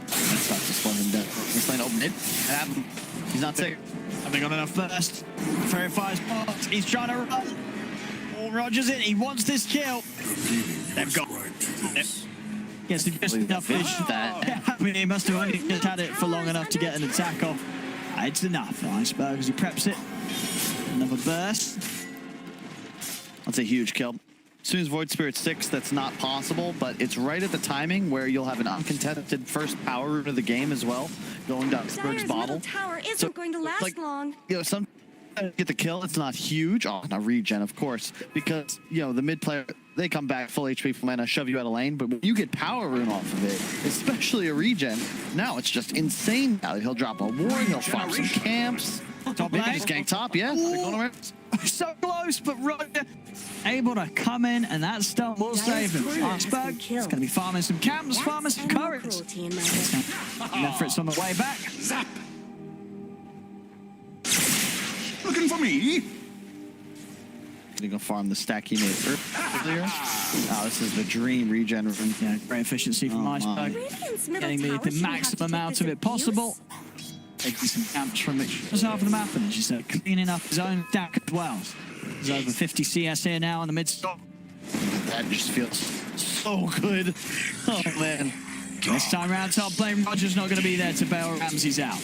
That's not to slow him down. This lane open it. He's not safe. Have they got enough first? Verifies box. He's trying to run. Oh, Rogers in. He wants this kill. They've got it. Yes, just enough fish. Yeah, I mean, he must have only just had it for long enough to get an attack off. It's enough. Iceberg as he preps it. Another burst. That's a huge kill. As soon as Void Spirit 6, that's not possible, but it's right at the timing where you'll have an uncontested first power route of the game as well, going down Spurge's Dire's bottle. middle tower isn't going to last long. You know, some get the kill, it's not huge. Oh, not regen, of course, because, you know, the mid player, they come back full HP from mana, shove you out of lane, but when you get power rune off of it, especially a regen, now it's just insane. Now he'll drop a ward, he'll farm some camps. Top Maybe lane. just gank top, yeah. They're going around. So close, but Roger able to come in, and that stun will save him. Iceberg is going to be farming some camps, farming some Animal courage. cruelty in my book. Nefrit's on the way back. Zap! Looking for me? Gonna go farm the stack he made earlier. Oh, this is the dream regen rune. Yeah, great efficiency from Iceberg. Radiant's middle Getting tower the shouldn't have maximum to take out this of it possible. abuse. Taking some camps from it. Just half of the map, and as you said, cleaning up his own stack as well. There's over 50 CS here now in the mid stop. That just feels so good. Oh, man. This time around, top lane, Roger's not going to be there to bail Ramsey's out.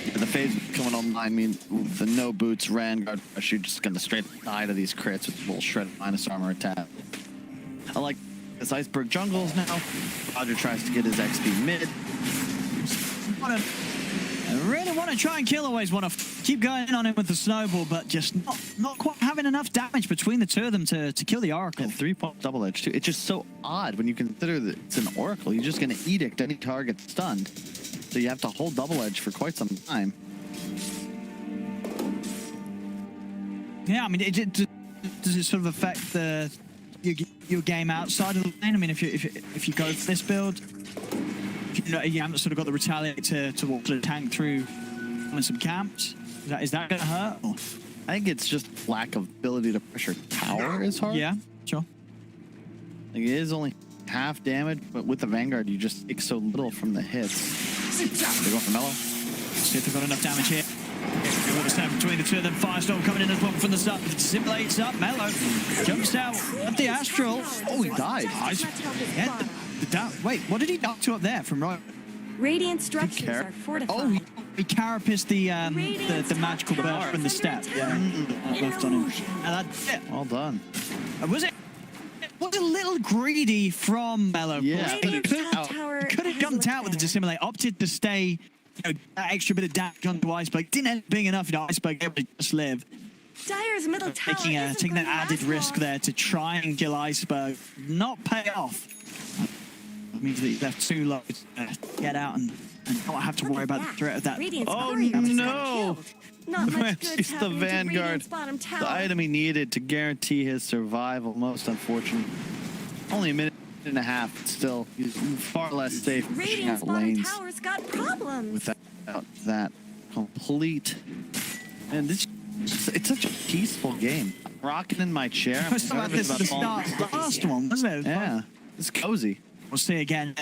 Yeah, the phase coming online, I mean, the no boots, Vanguard rush, you're just gonna straight die to these crits with little shred minus armor attack. I like this Iceberg jungles now. Roger tries to get his XP mid. I really want to try and kill, always want to keep going in on him with the snowball, but just not quite having enough damage between the two of them to kill the Oracle. And 3-point double edge too. It's just so odd when you consider that it's an Oracle. You're just gonna edict any target stunned. So you have to hold double edge for quite some time. Yeah, I mean, does it sort of affect your game outside of the lane? I mean, if you go for this build, you haven't sort of got the retaliate to walk the tank through with some camps. Is that going to hurt? Or? I think it's just lack of ability to pressure tower is hard. Yeah, sure. Like it is only half damage, but with the Vanguard, you just take so little from the hits. They're going for Mellow. See if they've got enough damage here. What was that between the two of them? Firestorm coming in as well from the start. Simulates up. Mellow jumps out of the Astral. Oh, he died. Yeah, wait, what did he knock to up there from right? Radiant structures are fortified. Oh, he carapaced the magical burst from the step. Yeah, left on him. And that's it. Well done. Was it a little greedy from Mellow? Yeah. He could have jumped out with the dissimulate, opted to stay, that extra bit of damage onto Iceberg. Didn't end up being enough, Iceberg able to just live. Dire's middle tower Taking that added risk there to try and kill Iceberg, not pay off. That means that he left too low to get out and not have to worry about the threat of that. Oh no! Not much good He's the Vanguard. bottom tower. The item he needed to guarantee his survival. Most unfortunate. Only a minute and a half, but still, he's far less safe pushing Radiant's out bottom lanes tower's got problems. without that complete. And this, it's such a peaceful game. I'm rocking in my chair. I was about this at the start of the last one, wasn't it? Yeah, it's cozy. We'll see again.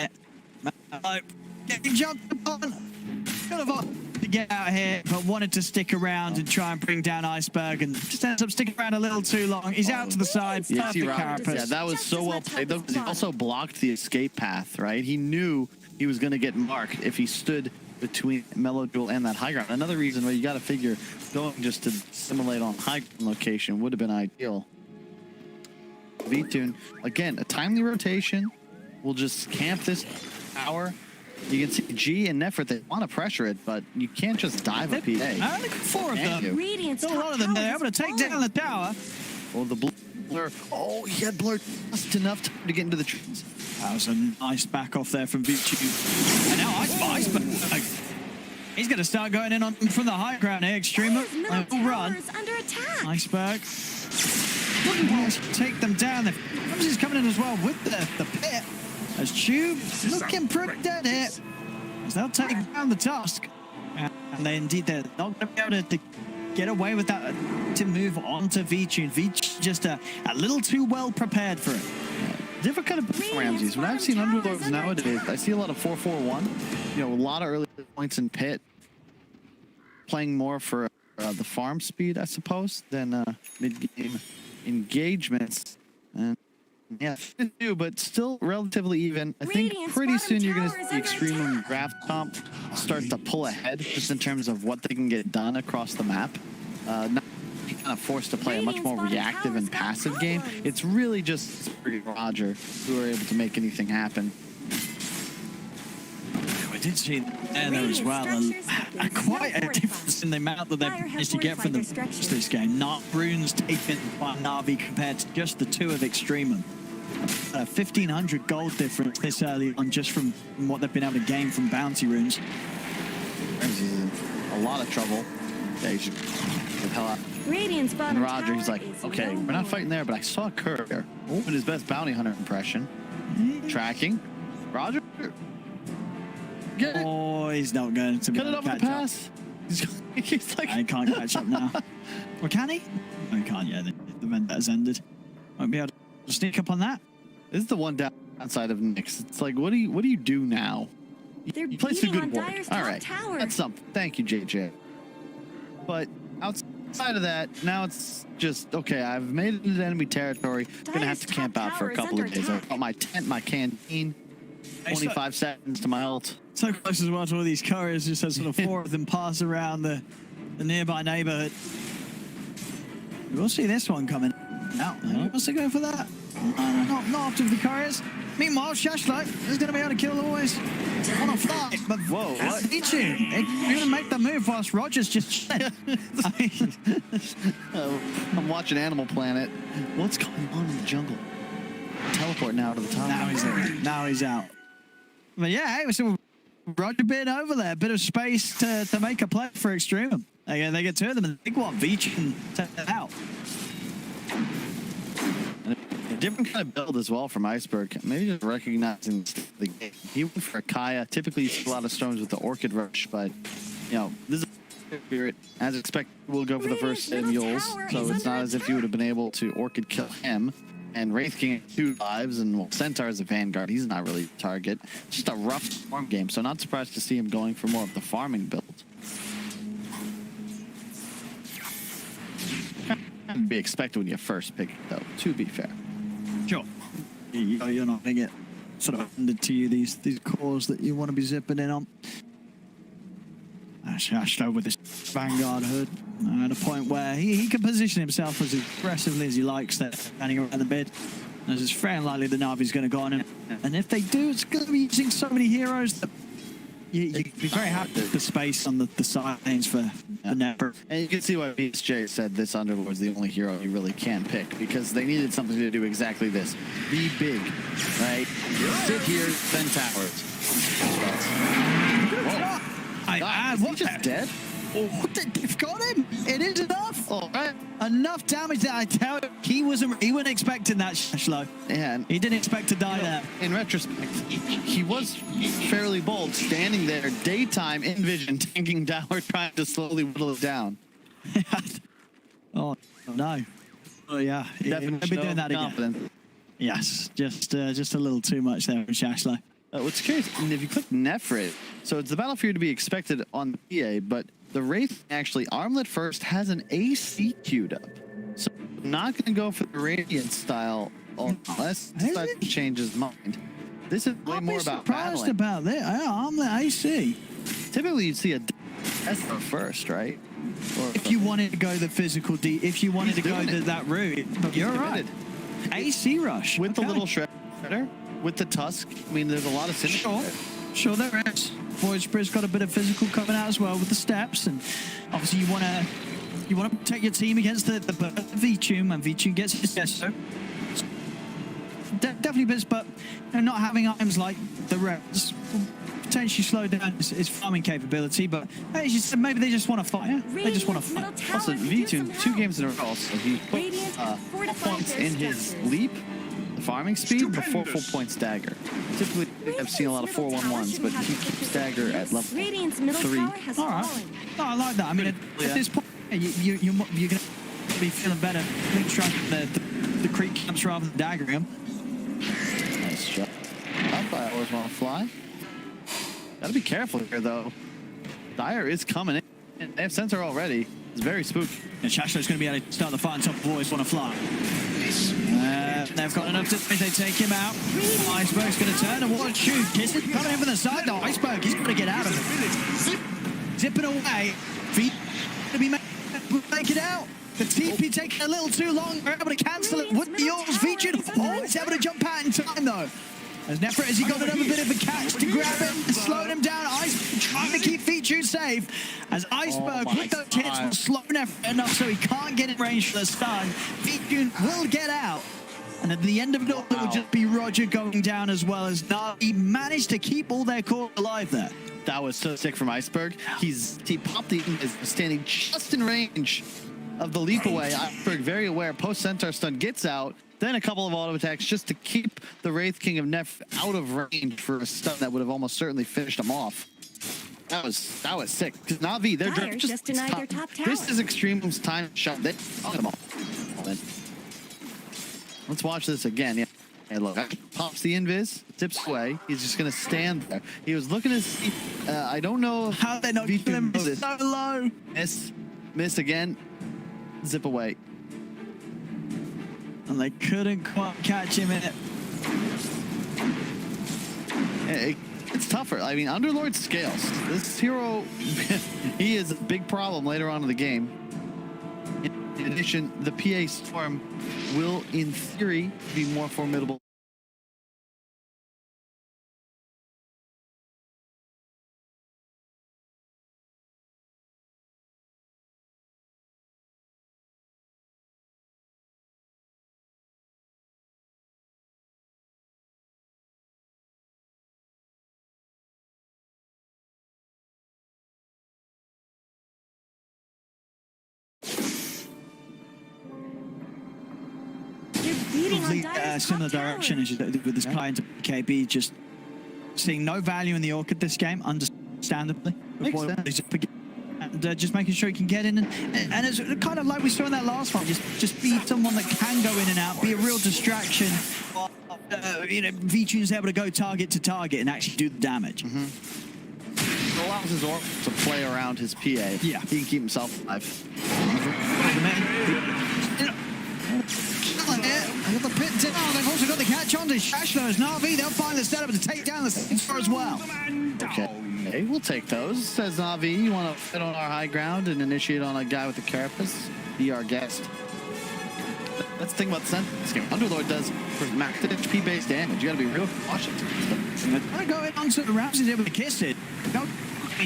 Getting jumped upon. Could have to get out here, but wanted to stick around and try and bring down Iceberg, and just ends up sticking around a little too long. He's out to the side. Yes, he Perfect rocked. carapace. Yeah, that was so well played. Though, 'cause he also blocked the escape path, right? He knew he was going to get marked if he stood between Mellow Jewel and that high ground. Another reason why you got to figure going just to simulate on high ground location would have been ideal. V-Tune, again, a timely rotation. We'll just camp this tower. You can see G and Nefrit, they want to pressure it, but you can't just dive a PA. Only four of Can them. you? Radiant's Got a lot of them there. top Able to take tower down the tower. Well, the blur. Oh, he had blur just enough to get into the trees. That was a nice back off there from Vici. And now Iceberg. He's going to start going in on from the high ground here. Extremum. Dire's middle Run. tower's under attack. Iceberg. Take them down. The Ramsey's coming in as well with the pit. As Tube looking pretty dead here. As they'll take down the Tusk. And they indeed, they're not going to be able to get away with that to move on to V-Tune. V-Tune just a little too well prepared for it. Different kind of Ramses. When I've seen Underlords nowadays, I see a lot of 4-4-1. You know, a lot of early points in pit. Playing more for the farm speed, I suppose, than mid-game engagements. And yeah, do, but still relatively even. I think pretty soon you're going to see Extremum draft comp start to pull ahead just in terms of what they can get done across the map. Not kind of forced to play a much more reactive and passive game. It's really just Roger who are able to make anything happen. We did see there as well. Quite a difference in the amount that they've managed to get from this game. Not runes taken by Na'Vi compared to just the two of Extremum. 1,500 gold difference this early on just from what they've been able to gain from bounty runes. He's in a lot of trouble. Yeah, he should get the hell out. And Roger, he's like, okay, we're not fighting there, but I saw a courier with his best bounty hunter impression. Tracking. Roger. Get it. Oh, he's not going to be Cut it able off to the catch pass. up. He's like, I can't catch up now. Or can he? No, he can't yet. The vendetta's ended. Won't be able to sneak up on that. this is the one downside of Nyx. It's like, what do you do now? You play some good work. All right, that's something. Thank you, JJ. But outside of that, now it's just, okay, I've made it into enemy territory. Gonna have to camp out for a couple of days. I've got my tent, my canteen, 25 seconds to my ult. So close as well to all these couriers, just as sort of four of them pass around the nearby neighborhood. We'll see this one coming out. What's he going for that? Not after the couriers. Meanwhile, Shashlight is going to be able to kill the boys on a fly. But whoa, what? You're going to make the move whilst Roger's just I'm watching Animal Planet. What's going on in the jungle? Teleport now to the top. Now he's out. But yeah, hey, so Roger being over there, a bit of space to make a play for Extremum. They get two of them, and I think what Veach can take that out. A different kind of build as well from Iceberg. Maybe just recognizing the game. He went for a Kaya. Typically, you see a lot of storms with the Orchid Rush, but you know this is Spirit. As expected, we'll go for the first hit Mules, so it's not as if you would have been able to Orchid kill him. And Wraith King has 2 lives, and well, Centaur is a Vanguard. He's not really a target. Just a rough farm game, so not surprised to see him going for more of the farming build. Can't be expected when you first pick it, though, to be fair. Sure. You're not going to get sort of handed to you these cores that you want to be zipping in on. Ashlow with this Vanguard hood at a point where he can position himself as aggressively as he likes there, standing around the bid. As it's fair and likely the Na'Vi's going to go on him. And if they do, it's going to be using so many heroes that you'd be very happy with the space on the side lanes for the Nepper. And you can see why BSJ said this Underlord was the only hero you really can pick, because they needed something to do exactly this. Be big, right? Sit here, defend towers. Whoa. Is he just dead? Oh, they've got him. It is enough. All right. Enough damage that I tell you, he wasn't expecting that, Shashlo. Yeah. He didn't expect to die there. In retrospect, he was fairly bold, standing there, daytime, in vision, tanking downward, trying to slowly whittle it down. Oh, no. Oh, yeah. He'll be doing that again. Yes, just a little too much there from Shashlo. What's curious, if you click Nefrit, so it's the battlefield to be expected on the PA, but the Wraith actually, Armlet first, has an AC queued up. So not going to go for the Radiant style unless he decides to change his mind. This is way more about battling. About that. Yeah, Armlet AC. Typically you'd see a Esper first, right? Or if you wanted to go the physical if you wanted to go that route, you're right. AC Rush. With the little Shredder. With the Tusk, I mean, there's a lot of synergy. Sure there is. Void Spirit's got a bit of physical coming out as well with the steps, and obviously you want to protect your team against the Vichum, and Vichum gets his Gesso. Definitely bits, but not having items like the Reds will potentially slow down his farming capability. But hey, she said maybe they just want to fight. Yeah? They just want to fight. Also, Vichum 2 games in a row, so he put points in his leap. Farming speed before full point stagger. Typically, I've seen a lot of 4-1-1s, but he keeps stagger at level 3. All right. No, I like that. I mean, at this point, you're going to be feeling better. Trying the creep camps rather than daggering him. Nice shot. I always want to fly. Gotta be careful here, though. Dire is coming in. They have Centaur already. It's very spooky. And Shashlo's going to be able to start the fight, and some boys want to fly. They've got enough to they take him out. Iceberg's going to turn and what a shoot. Kiss coming in from the side though. Iceberg, he's got to get out of it. Zipping away. Feet to be make it out. The TP taking a little too long. We're able to cancel it. Would be yours featured. Oh, it's able to jump out in time though. As Nefret, has he got another bit of a catch to grab him and slow him down? Iceberg trying to keep Feature safe. As Iceberg with those hits will slow Nefret enough so he can't get in range for the stun. Feature will get out. And at the end of it all, it will just be Roger going down as well as Na'Vi managed to keep all their core alive there. That was so sick from Iceberg. He popped the is standing just in range of the leap away. Iceberg very aware. Post Centaur stun gets out. Then a couple of auto attacks just to keep the Wraith King of Nef out of range for a stun that would have almost certainly finished him off. That was sick. Because Na'Vi, they're just denied their top tower. This is Extremum's time shot. They got them all. Let's watch this again. Yeah. Hey, look, pops the invis, tips away. He's just gonna stand there. He was looking to see. I don't know how they're not killing him. He's so low. Miss again. Zip away. And they couldn't quite catch him in it. It's tougher. I mean, Underlord scales. This hero, he is a big problem later on in the game. In addition, the PA Storm will, in theory, be more formidable. Similar direction as you did with this client to KB, just seeing no value in the Orchid this game, understandably. And just making sure he can get in, and it's kind of like we saw in that last one, just be someone that can go in and out, be a real distraction. You know, Vichu is able to go target to target and actually do the damage. It allows his Orc to play around his PA. Yeah. He can keep himself alive. The pit down. They've also got the catch on to Shashlo as Na'Vi. They'll find the setup to take down the Centaur as well. Okay, we'll take those. Says Na'Vi, you want to fit on our high ground and initiate on a guy with a carapace? Be our guest. That's the thing about the Sentinel this game. Underlord does for max HP based damage. You gotta be real cautious. They're going on to Ramsey's able to kiss it. Not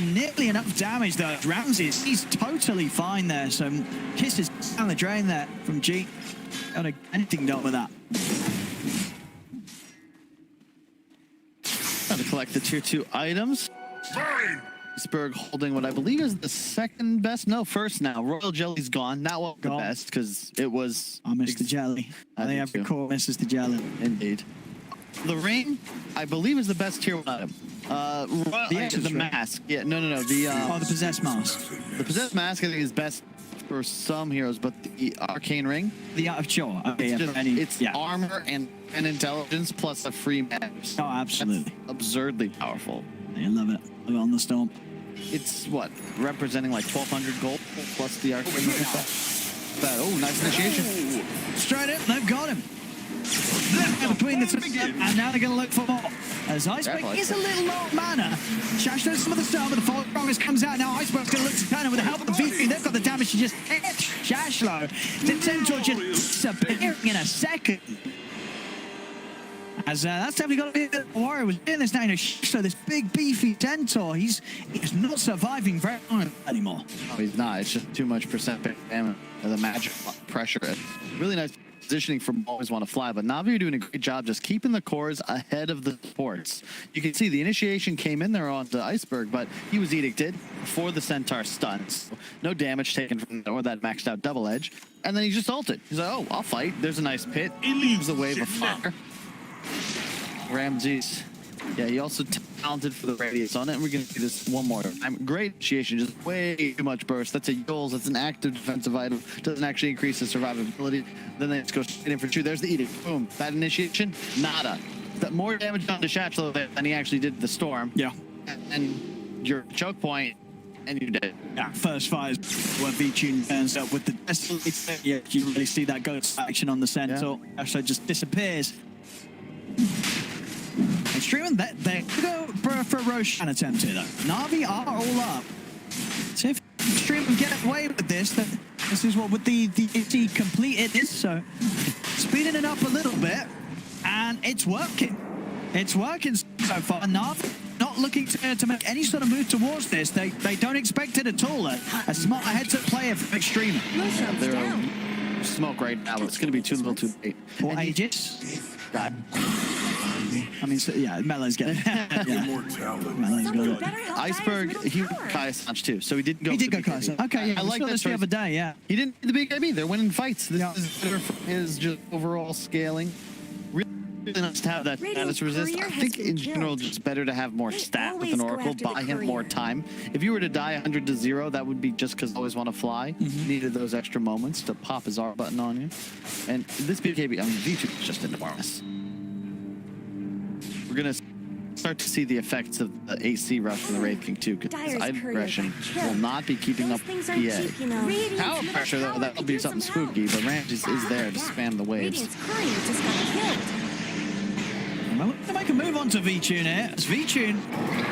nearly enough damage though. Ramsey's, he's totally fine there. So kisses down the drain there from G. Got anything done with that. Got to collect the tier 2 items. Iceberg holding what I believe is the second best. No, first now. Royal Jelly's gone. Not what the best because it was. I missed the jelly. I think every core misses the jelly. Indeed. The ring, I believe, is the best tier 1 item. The mask. Yeah, no. The possessed mask. The possessed mask, I think, is best for some heroes, but the arcane ring. Sure. Okay, it's armor and intelligence plus a free mag. Oh, absolutely. That's absurdly powerful. I love it. Love it on the Storm. It's what, representing like 1,200 gold plus the arcane ring. Oh, nice initiation. Straight in, they've got him. Between the two, and now they're going to look for more. As Iceberg is a little low on mana. Shash does some of the stuff, but the Fall Strongest comes out. Now Iceberg's going to look to turn it with the help of the VP. They've got the damage to just hit Shashlo. The Centaur just disappearing in a second. As that's definitely got to be a bit of a worry. We're doing this now, you know, Shashlo, this big beefy Centaur, he's not surviving very long anymore. No, he's not. It's just too much percent damage. The magic pressure. Really nice positioning from always want to fly, but Na'Vi are doing a great job just keeping the cores ahead of the supports. You can see the initiation came in there onto Iceberg, but he was edicted before the Centaur stuns. So no damage taken from or that maxed out double edge. And then he just ulted. He's like, oh, I'll fight. There's a nice pit. He leaves a wave of fire. Ramses. Yeah, he also talented for the radius on it, and we're going to see this one more time. Great initiation, just way too much burst. That's a Yules, that's an active defensive item. Doesn't actually increase the survivability. Then they just go straight in for 2. There's the edict. Boom. That initiation, nada. That more damage done to Shachlo than he actually did to the Storm. Yeah. And your choke point, and you're dead. Yeah, first fire is where V-Tune turns up with the Destiny. Yeah, you really see that ghost action on the Centaur. Yeah. Actually just disappears. Extremum, they go for a Roshan attempt here, though. Na'Vi are all up. So if Extremum get away with this, then This is what with the completed is, so speeding it up a little bit, and it's working. It's working so far. Not looking to make any sort of move towards this. They don't expect it at all. A smart heads-up player from Extremum. They're smoke right now. It's going to be too little too late. Or Aegis. God. I mean, so, yeah, Melo's getting Melo's got it. Iceberg, he went Kai Sanch too, so he didn't go. He did go BKB. Kai Sanch. Okay, yeah, I like this that the other day, yeah. He didn't do the BKB. They're winning fights. This is better for his just overall scaling. Really nice to have that status resist. I think in general, just better to have more stat with an Oracle, buy him more time. If you were to die 100 to 0, that would be just because I always want to fly. Needed those extra moments to pop his R button on you. And this BKB, I mean, V2 is just enormous. We're going to start to see the effects of the AC rush from the Wraith King too, because item aggression will not be keeping up with PA. Power pressure, though, that'll be something spooky, but Ramses is there to spam the waves. To make a move onto V-Tune here. As V-Tune,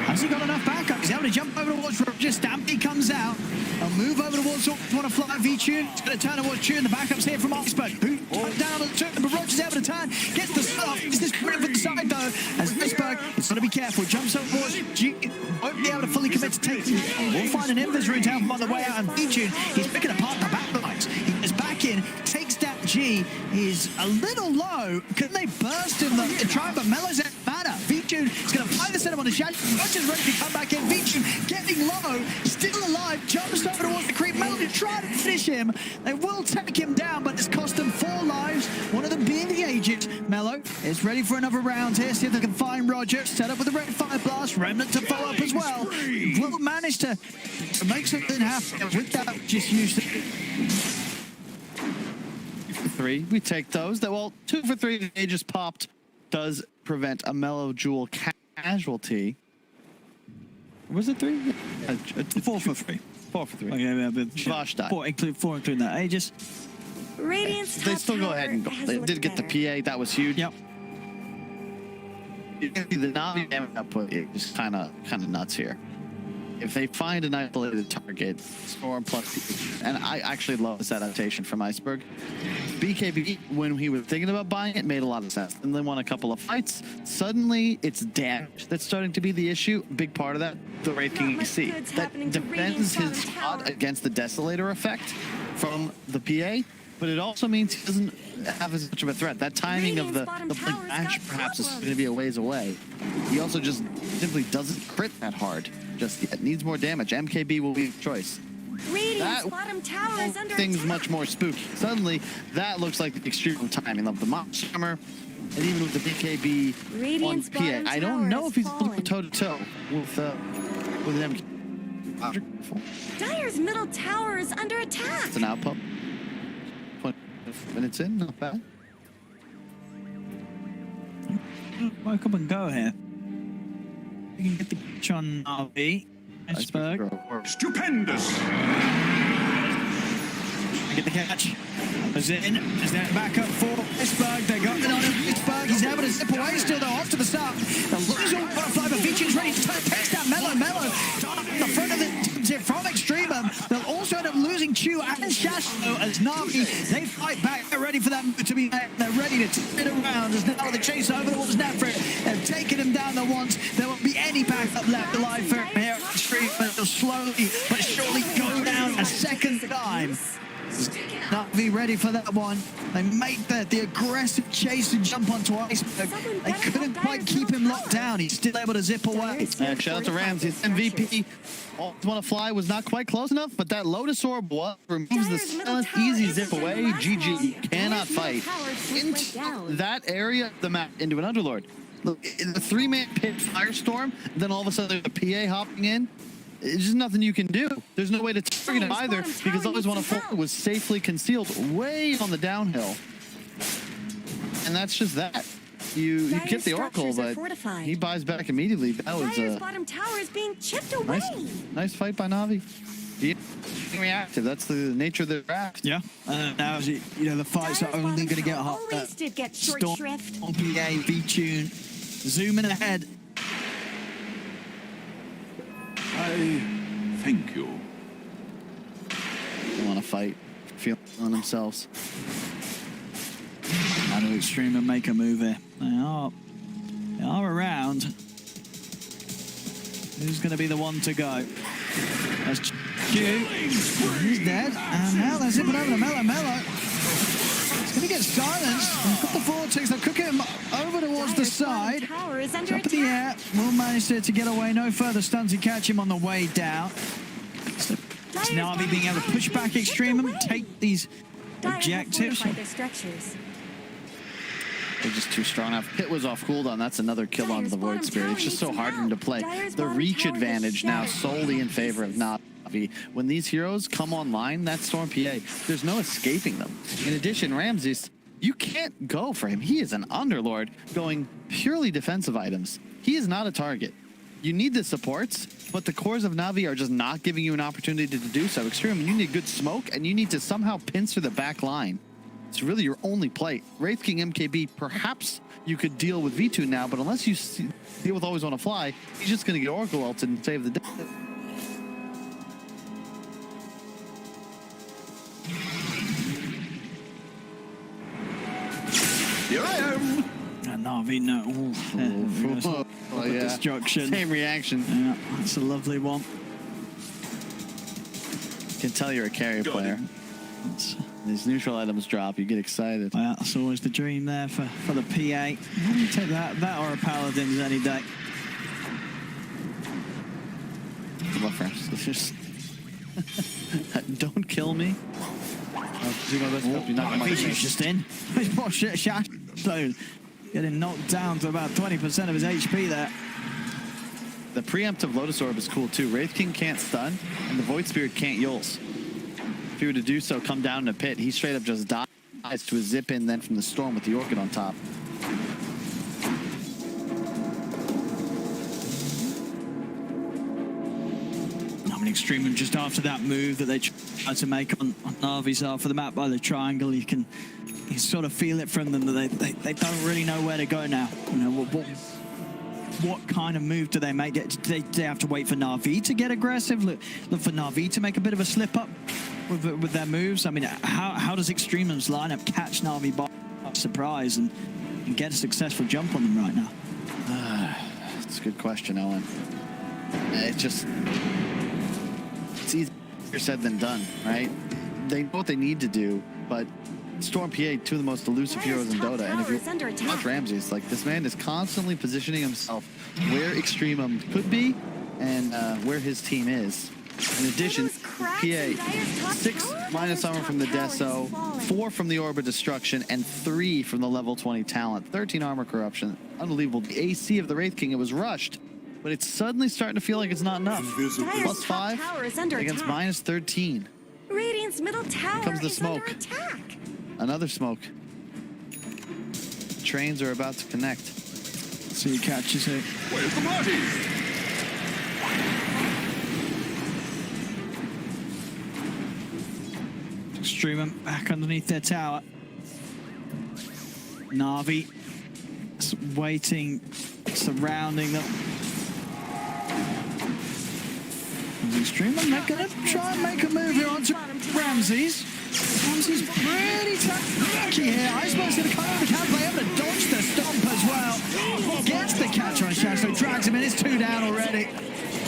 has he got enough backup? He's able to jump over towards Roger. Stampede comes out. He'll move over towards want to fly V-Tune. It's going to turn towards Tune. The backup's here from Iceberg. Who down on the turn, but Roger's able to turn. Gets the stuff. Is this grip at the side though? As Iceberg, it's got to be careful. Jumps over towards G. Won't be able to fully commit to take him. We'll find an invis route out on the way out. And V-Tune, he's picking apart the backlines. He is back in, takes down G. Is a little low. Can they burst him? They try, but Melo's at matter. V-Tune is going to fly the setup on the shadow. Roger's ready to come back in. V-Tune getting low, still alive, jumps over towards the creep. Melo to try to finish him. They will take him down, but it's cost them 4 lives. One of them being the agent. Melo is ready for another round here. See if they can find Roger. Set up with the red fire blast. Remnant to follow up as well. Will manage to make something happen with that just used. 3. We take those. Well, 2 for 3. They just popped. Does prevent a Melo Jewel casualty. Was it 3? 4 for 3. 4 for 3. Okay, yeah, but Vosh died. 4 including that. Aegis. They still go ahead and go. They did get the PA. That was huge. Yep. The Navi damage output is just kind of nuts here. If they find an isolated target, Storm plus, and I actually love this adaptation from Iceberg. BKB, when he was thinking about buying it, made a lot of sense. And then won a couple of fights. Suddenly, it's damage that's starting to be the issue. Big part of that, the Wraith King EC. That defends his squad against the Desolator effect from the PA, but it also means he doesn't have as much of a threat. That timing of the match perhaps is going to be a ways away. He also just simply doesn't crit that hard just yet. Needs more damage. MKB will be the choice. That bottom tower is under thing's attack. much more spooky. Suddenly, that looks like the extreme timing of the Monster Hammer, and even with the BKB Radiant's on PA. bottom I don't tower know has if he's fallen. toe-to-toe with an MK. Dyer's middle tower is under attack. It's an output. 20 minutes in, not bad. Woke up and go here. We can get the pitch on RV. Iceberg. Stupendous! Get the catch. Is in. Is that back up for Iceberg? They got it on him. Iceberg, he's able to zip away still though, off to the start. The loser will fly, but Vinci's ready to takes that Melo. Melo in the front of the team from Extremum. They'll also end up losing Chu and Shashno as Navi. They fight back. They're ready for that to be made. They're ready to turn it around as now the chase over towards Nefrit. They've taken him down the once. There won't be any backup left alive for him here at Extremum. They'll slowly but surely go down a second time. Navi ready for that one. They make the aggressive chase and jump onto Iceberg. They couldn't quite keep him locked down. He's still able to zip away. And shout out to Ramsey. MVP. Always want to fly was not quite close enough, but that Lotus Orb removes the silent, easy zip away. GG cannot fight into that area of the map into an Underlord. Look, in the 3-man pit Firestorm, then all of a sudden there's a PA hopping in. It's just nothing you can do. There's no way to target him either because always want to fall was safely concealed way on the downhill. And that's just that. You get the Oracle, but he buys back immediately. That was Dyer's bottom tower is being chipped away. nice fight by Navi. Being reactive. That's the nature of the draft. Yeah. Now, you know, the fights are only going to get hot. Always did get short Storm, shrift. PA, V-Tune, zooming ahead. I thank you. You want to fight. feeling themselves. How do Extremum make a move here? They are around. Who's going to be the one to go? That's Q. He's dead. And now they're zipping over to Mello. Mello. It's going to get silenced. They've got the vortex. They'll cook him over towards the side. Tower is under Top of the air. Will manage to get away. No further stuns to catch him on the way down. So it's Na'Vi being able to push back Extremum, take these objectives. Their structures. They're just too strong enough. Pit was off cooldown. That's another kill onto the Void Spirit. It's just so hard for him to play. The reach advantage now solely in favor of Na'Vi. When these heroes come online, that Storm PA, there's no escaping them. In addition, Ramses, you can't go for him. He is an Underlord going purely defensive items. He is not a target. You need the supports, but the cores of Na'Vi are just not giving you an opportunity to do so. Extreme, you need good smoke, and you need to somehow pincer the back line. It's really your only play. Wraith King MKB, perhaps you could deal with V2 now, but unless you deal with Always on a Fly, he's just going to get Oracle ulted and save the day. Here I am. And Na'Vi, no. Oh, yeah. Destruction. Same reaction. Yeah, that's a lovely one. Can tell you're a carry player. These neutral items drop, you get excited. Well, that's always the dream there for the PA. You take that or a Paladins any day. Just don't kill me. I'll do my best to help you knock my He's just in. He's more shot. So getting knocked down to about 20% of his HP there. The preemptive Lotus Orb is cool too. Wraith King can't stun, and the Void Spirit can't Yules. If he were to do so, come down in a pit, he straight up just dies to a zip in then from the storm with the Orchid on top. I mean, Extremum just after that move that they tried to make on Na'Vi's for the map by the triangle, you can sort of feel it from them that they don't really know where to go now. You know, what kind of move do they make? Do they have to wait for Na'Vi to get aggressive? Look for Na'Vi to make a bit of a slip up with their moves. I mean, how does Extremum's lineup catch Na'Vi by surprise and get a successful jump on them right now? That's a good question, Owen. It's easier said than done, right? They know what they need to do, but Storm PA, two of the most elusive heroes in Dota, and if you watch Ramses, like, this man is constantly positioning himself where Extremum could be and where his team is. In addition, PA, 6 minus armor from the Deso, 4 from the Orb of Destruction, and 3 from the level 20 talent. 13 armor corruption. Unbelievable. The AC of the Wraith King, it was rushed, but it's suddenly starting to feel like it's not enough. Plus 5 against minus 13. Radiant's middle tower comes the is smoke. under attack. Another smoke. Trains are about to connect. So he catches it. Where's the party? Extremum back underneath their tower. Na'Vi waiting, surrounding them. Extremum, they're going to try and make a move here onto Ramses. Ramses pretty lucky here. Iceman's going to come over the counter, able to dodge the stomp as well. Gets the catch on Shadow, drags him in. It's 2 down already.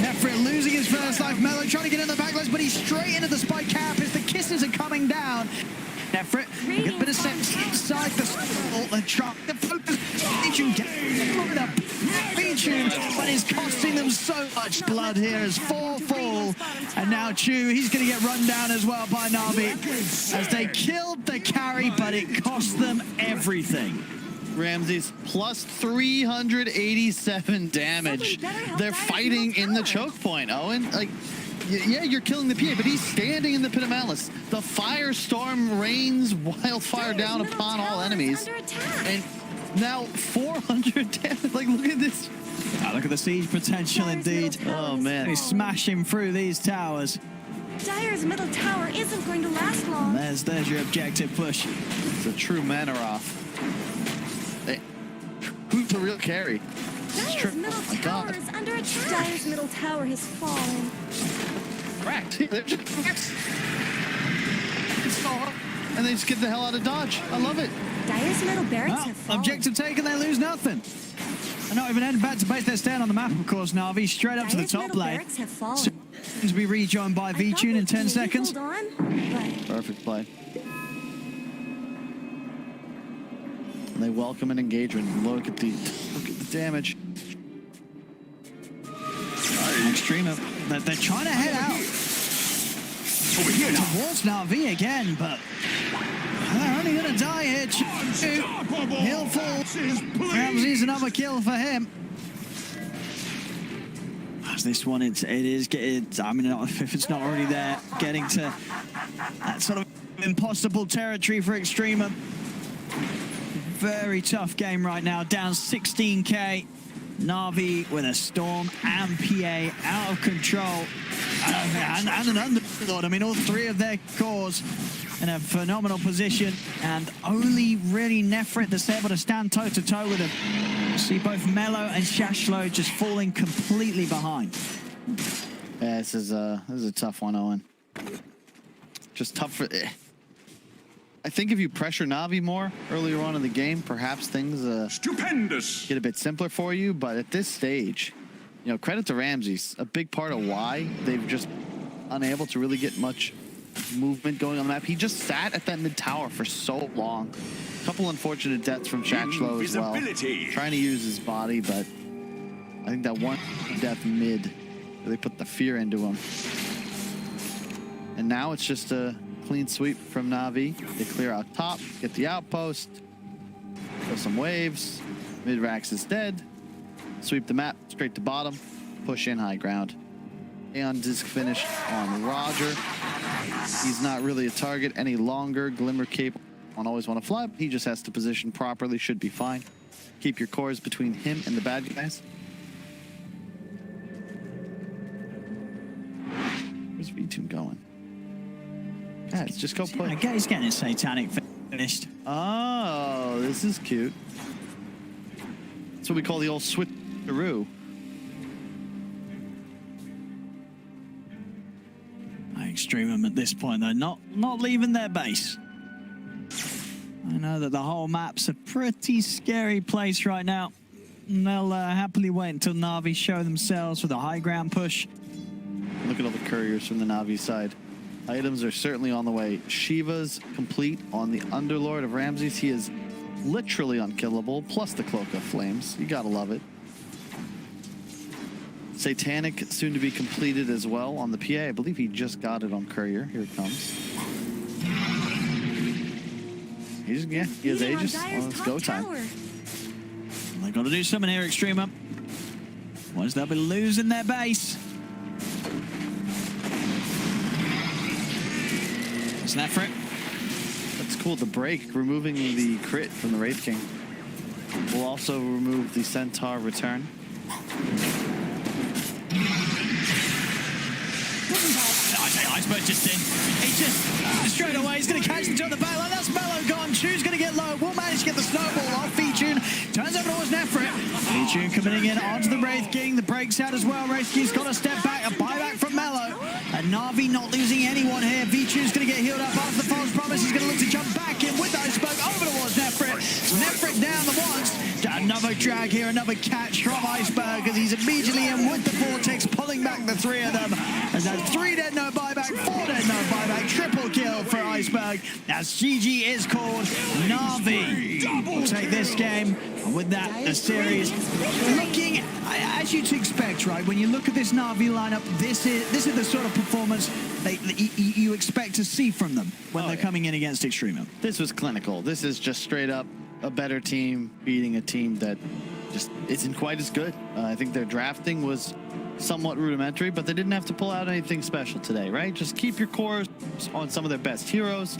Nefrit losing his first life. Mello trying to get in the backlines, but he's straight into the spike cap as the kisses are coming down. Nefrit, a bit of sense inside the stall. They're trying to focus. But it's costing them so much blood here as 4 fall. And now Chu, he's going to get run down as well by Na'Vi as they killed the carry, but it cost them everything. Ramses plus 387 damage. They're fighting in the choke point, Owen. Like, yeah, you're killing the PA, but he's standing in the Pit of Malice. The firestorm rains wildfire down upon all enemies. And now 400 damage. Like, look at this. Oh, look at the siege potential indeed. Oh, man. He's smashing through these towers. Dire's middle tower isn't going to last long. There's your objective push. It's a true Manoroth. Hey, who's the real carry? Dire's middle tower is under attack. Dire's middle tower has fallen. Cracked. It's so hard. and they just get the hell out of dodge. I love it. Dire's middle barracks Well, have fallen. objective taken, they lose nothing. And not even heading back to base their stand on the map, of course, Na'Vi, straight up to the Dire's top middle lane. barracks have fallen. Soon to be rejoined by I thought V-Tune in that 10 maybe seconds. hold on, but Perfect play. And they welcome an engagement. Look at the damage. Extremum, they're trying to head out Over here now. towards Na'Vi again, but they're only going to die here. He'll fall. Ramsey's another kill for him. As this one, it is getting, I mean, if it's not already there, getting to that sort of impossible territory for Extremum. Very tough game right now, down 16k. Na'Vi with a Storm and PA out of control. And an Underlord. I mean, all three of their cores in a phenomenal position. And only really Nefrit that's able to stand toe-to-toe with them. See both Mello and Shashlo just falling completely behind. Yeah, this is a tough one, Owen. Just tough for... I think if you pressure Na'Vi more earlier on in the game, perhaps things Stupendous. get a bit simpler for you. But at this stage, you know, credit to Ramses. A big part of why they've just unable to really get much movement going on the map. He just sat at that mid tower for so long. A couple unfortunate deaths from Shashlo as well. Invisibility. Trying to use his body, but I think that one death mid really put the fear into him. And now it's just a clean sweep from Na'Vi. They clear out top, get the outpost, throw some waves. Mid-Rax is dead. Sweep the map straight to bottom, push in high ground. Aeon disc finish on Roger. He's not really a target any longer. Glimmer Cape won't always want to fly. He just has to position properly, should be fine. Keep your cores between him and the bad guys. Where's V-Tune going? Guys, just go play. Yeah, he's getting his Satanic finished. Oh, this is cute. That's what we call the old switcheroo. Extremum at this point, though, not leaving their base. I know that the whole map's a pretty scary place right now. And they'll happily wait until Na'Vi show themselves with a high ground push. Look at all the couriers from the Na'Vi side. Items are certainly on the way. Shiva's complete on the Underlord of Ramses. He is literally unkillable, plus the Cloak of Flames. You gotta love it. Satanic soon to be completed as well on the PA. I believe he just got it on Courier. Here it comes. He has Aegis. Well, it's go time. They've got to do something here, Extremum. Otherwise they'll be losing their base. Snap for it. That's cool. The break, removing the crit from the Wraith King. We'll also remove the Centaur return. Iceberg just in. He just straight away, he's going to catch them on the backline. That's Mello gone. Chu's going to get low. Will manage to get the snowball off V-Tune. Turns over towards Nefrit. V-Tune coming in onto the Wraith King. The breaks out as well. Rescue's got to step back. A buyback from Mello. And Na'Vi not losing anyone here. V-Tune's going to get healed up after the false promise. He's going to look to jump back in with Iceberg over towards Nefrit. Nefrit down the once. Another drag here, another catch from Iceberg as he's immediately in with the Vortex, pulling back the three of them. As that's 3 dead, no buyback, 4 dead, no buyback, triple kill for Iceberg. As GG is called. Na'Vi will take this game. And with that, the series looking as you'd expect, right? When you look at this Na'Vi lineup, this is the sort of performance you expect to see from them when they're coming in against Extremum. This was clinical. This is just straight up a better team beating a team that just isn't quite as good. I think their drafting was somewhat rudimentary, but they didn't have to pull out anything special today, right? Just keep your cores on some of their best heroes.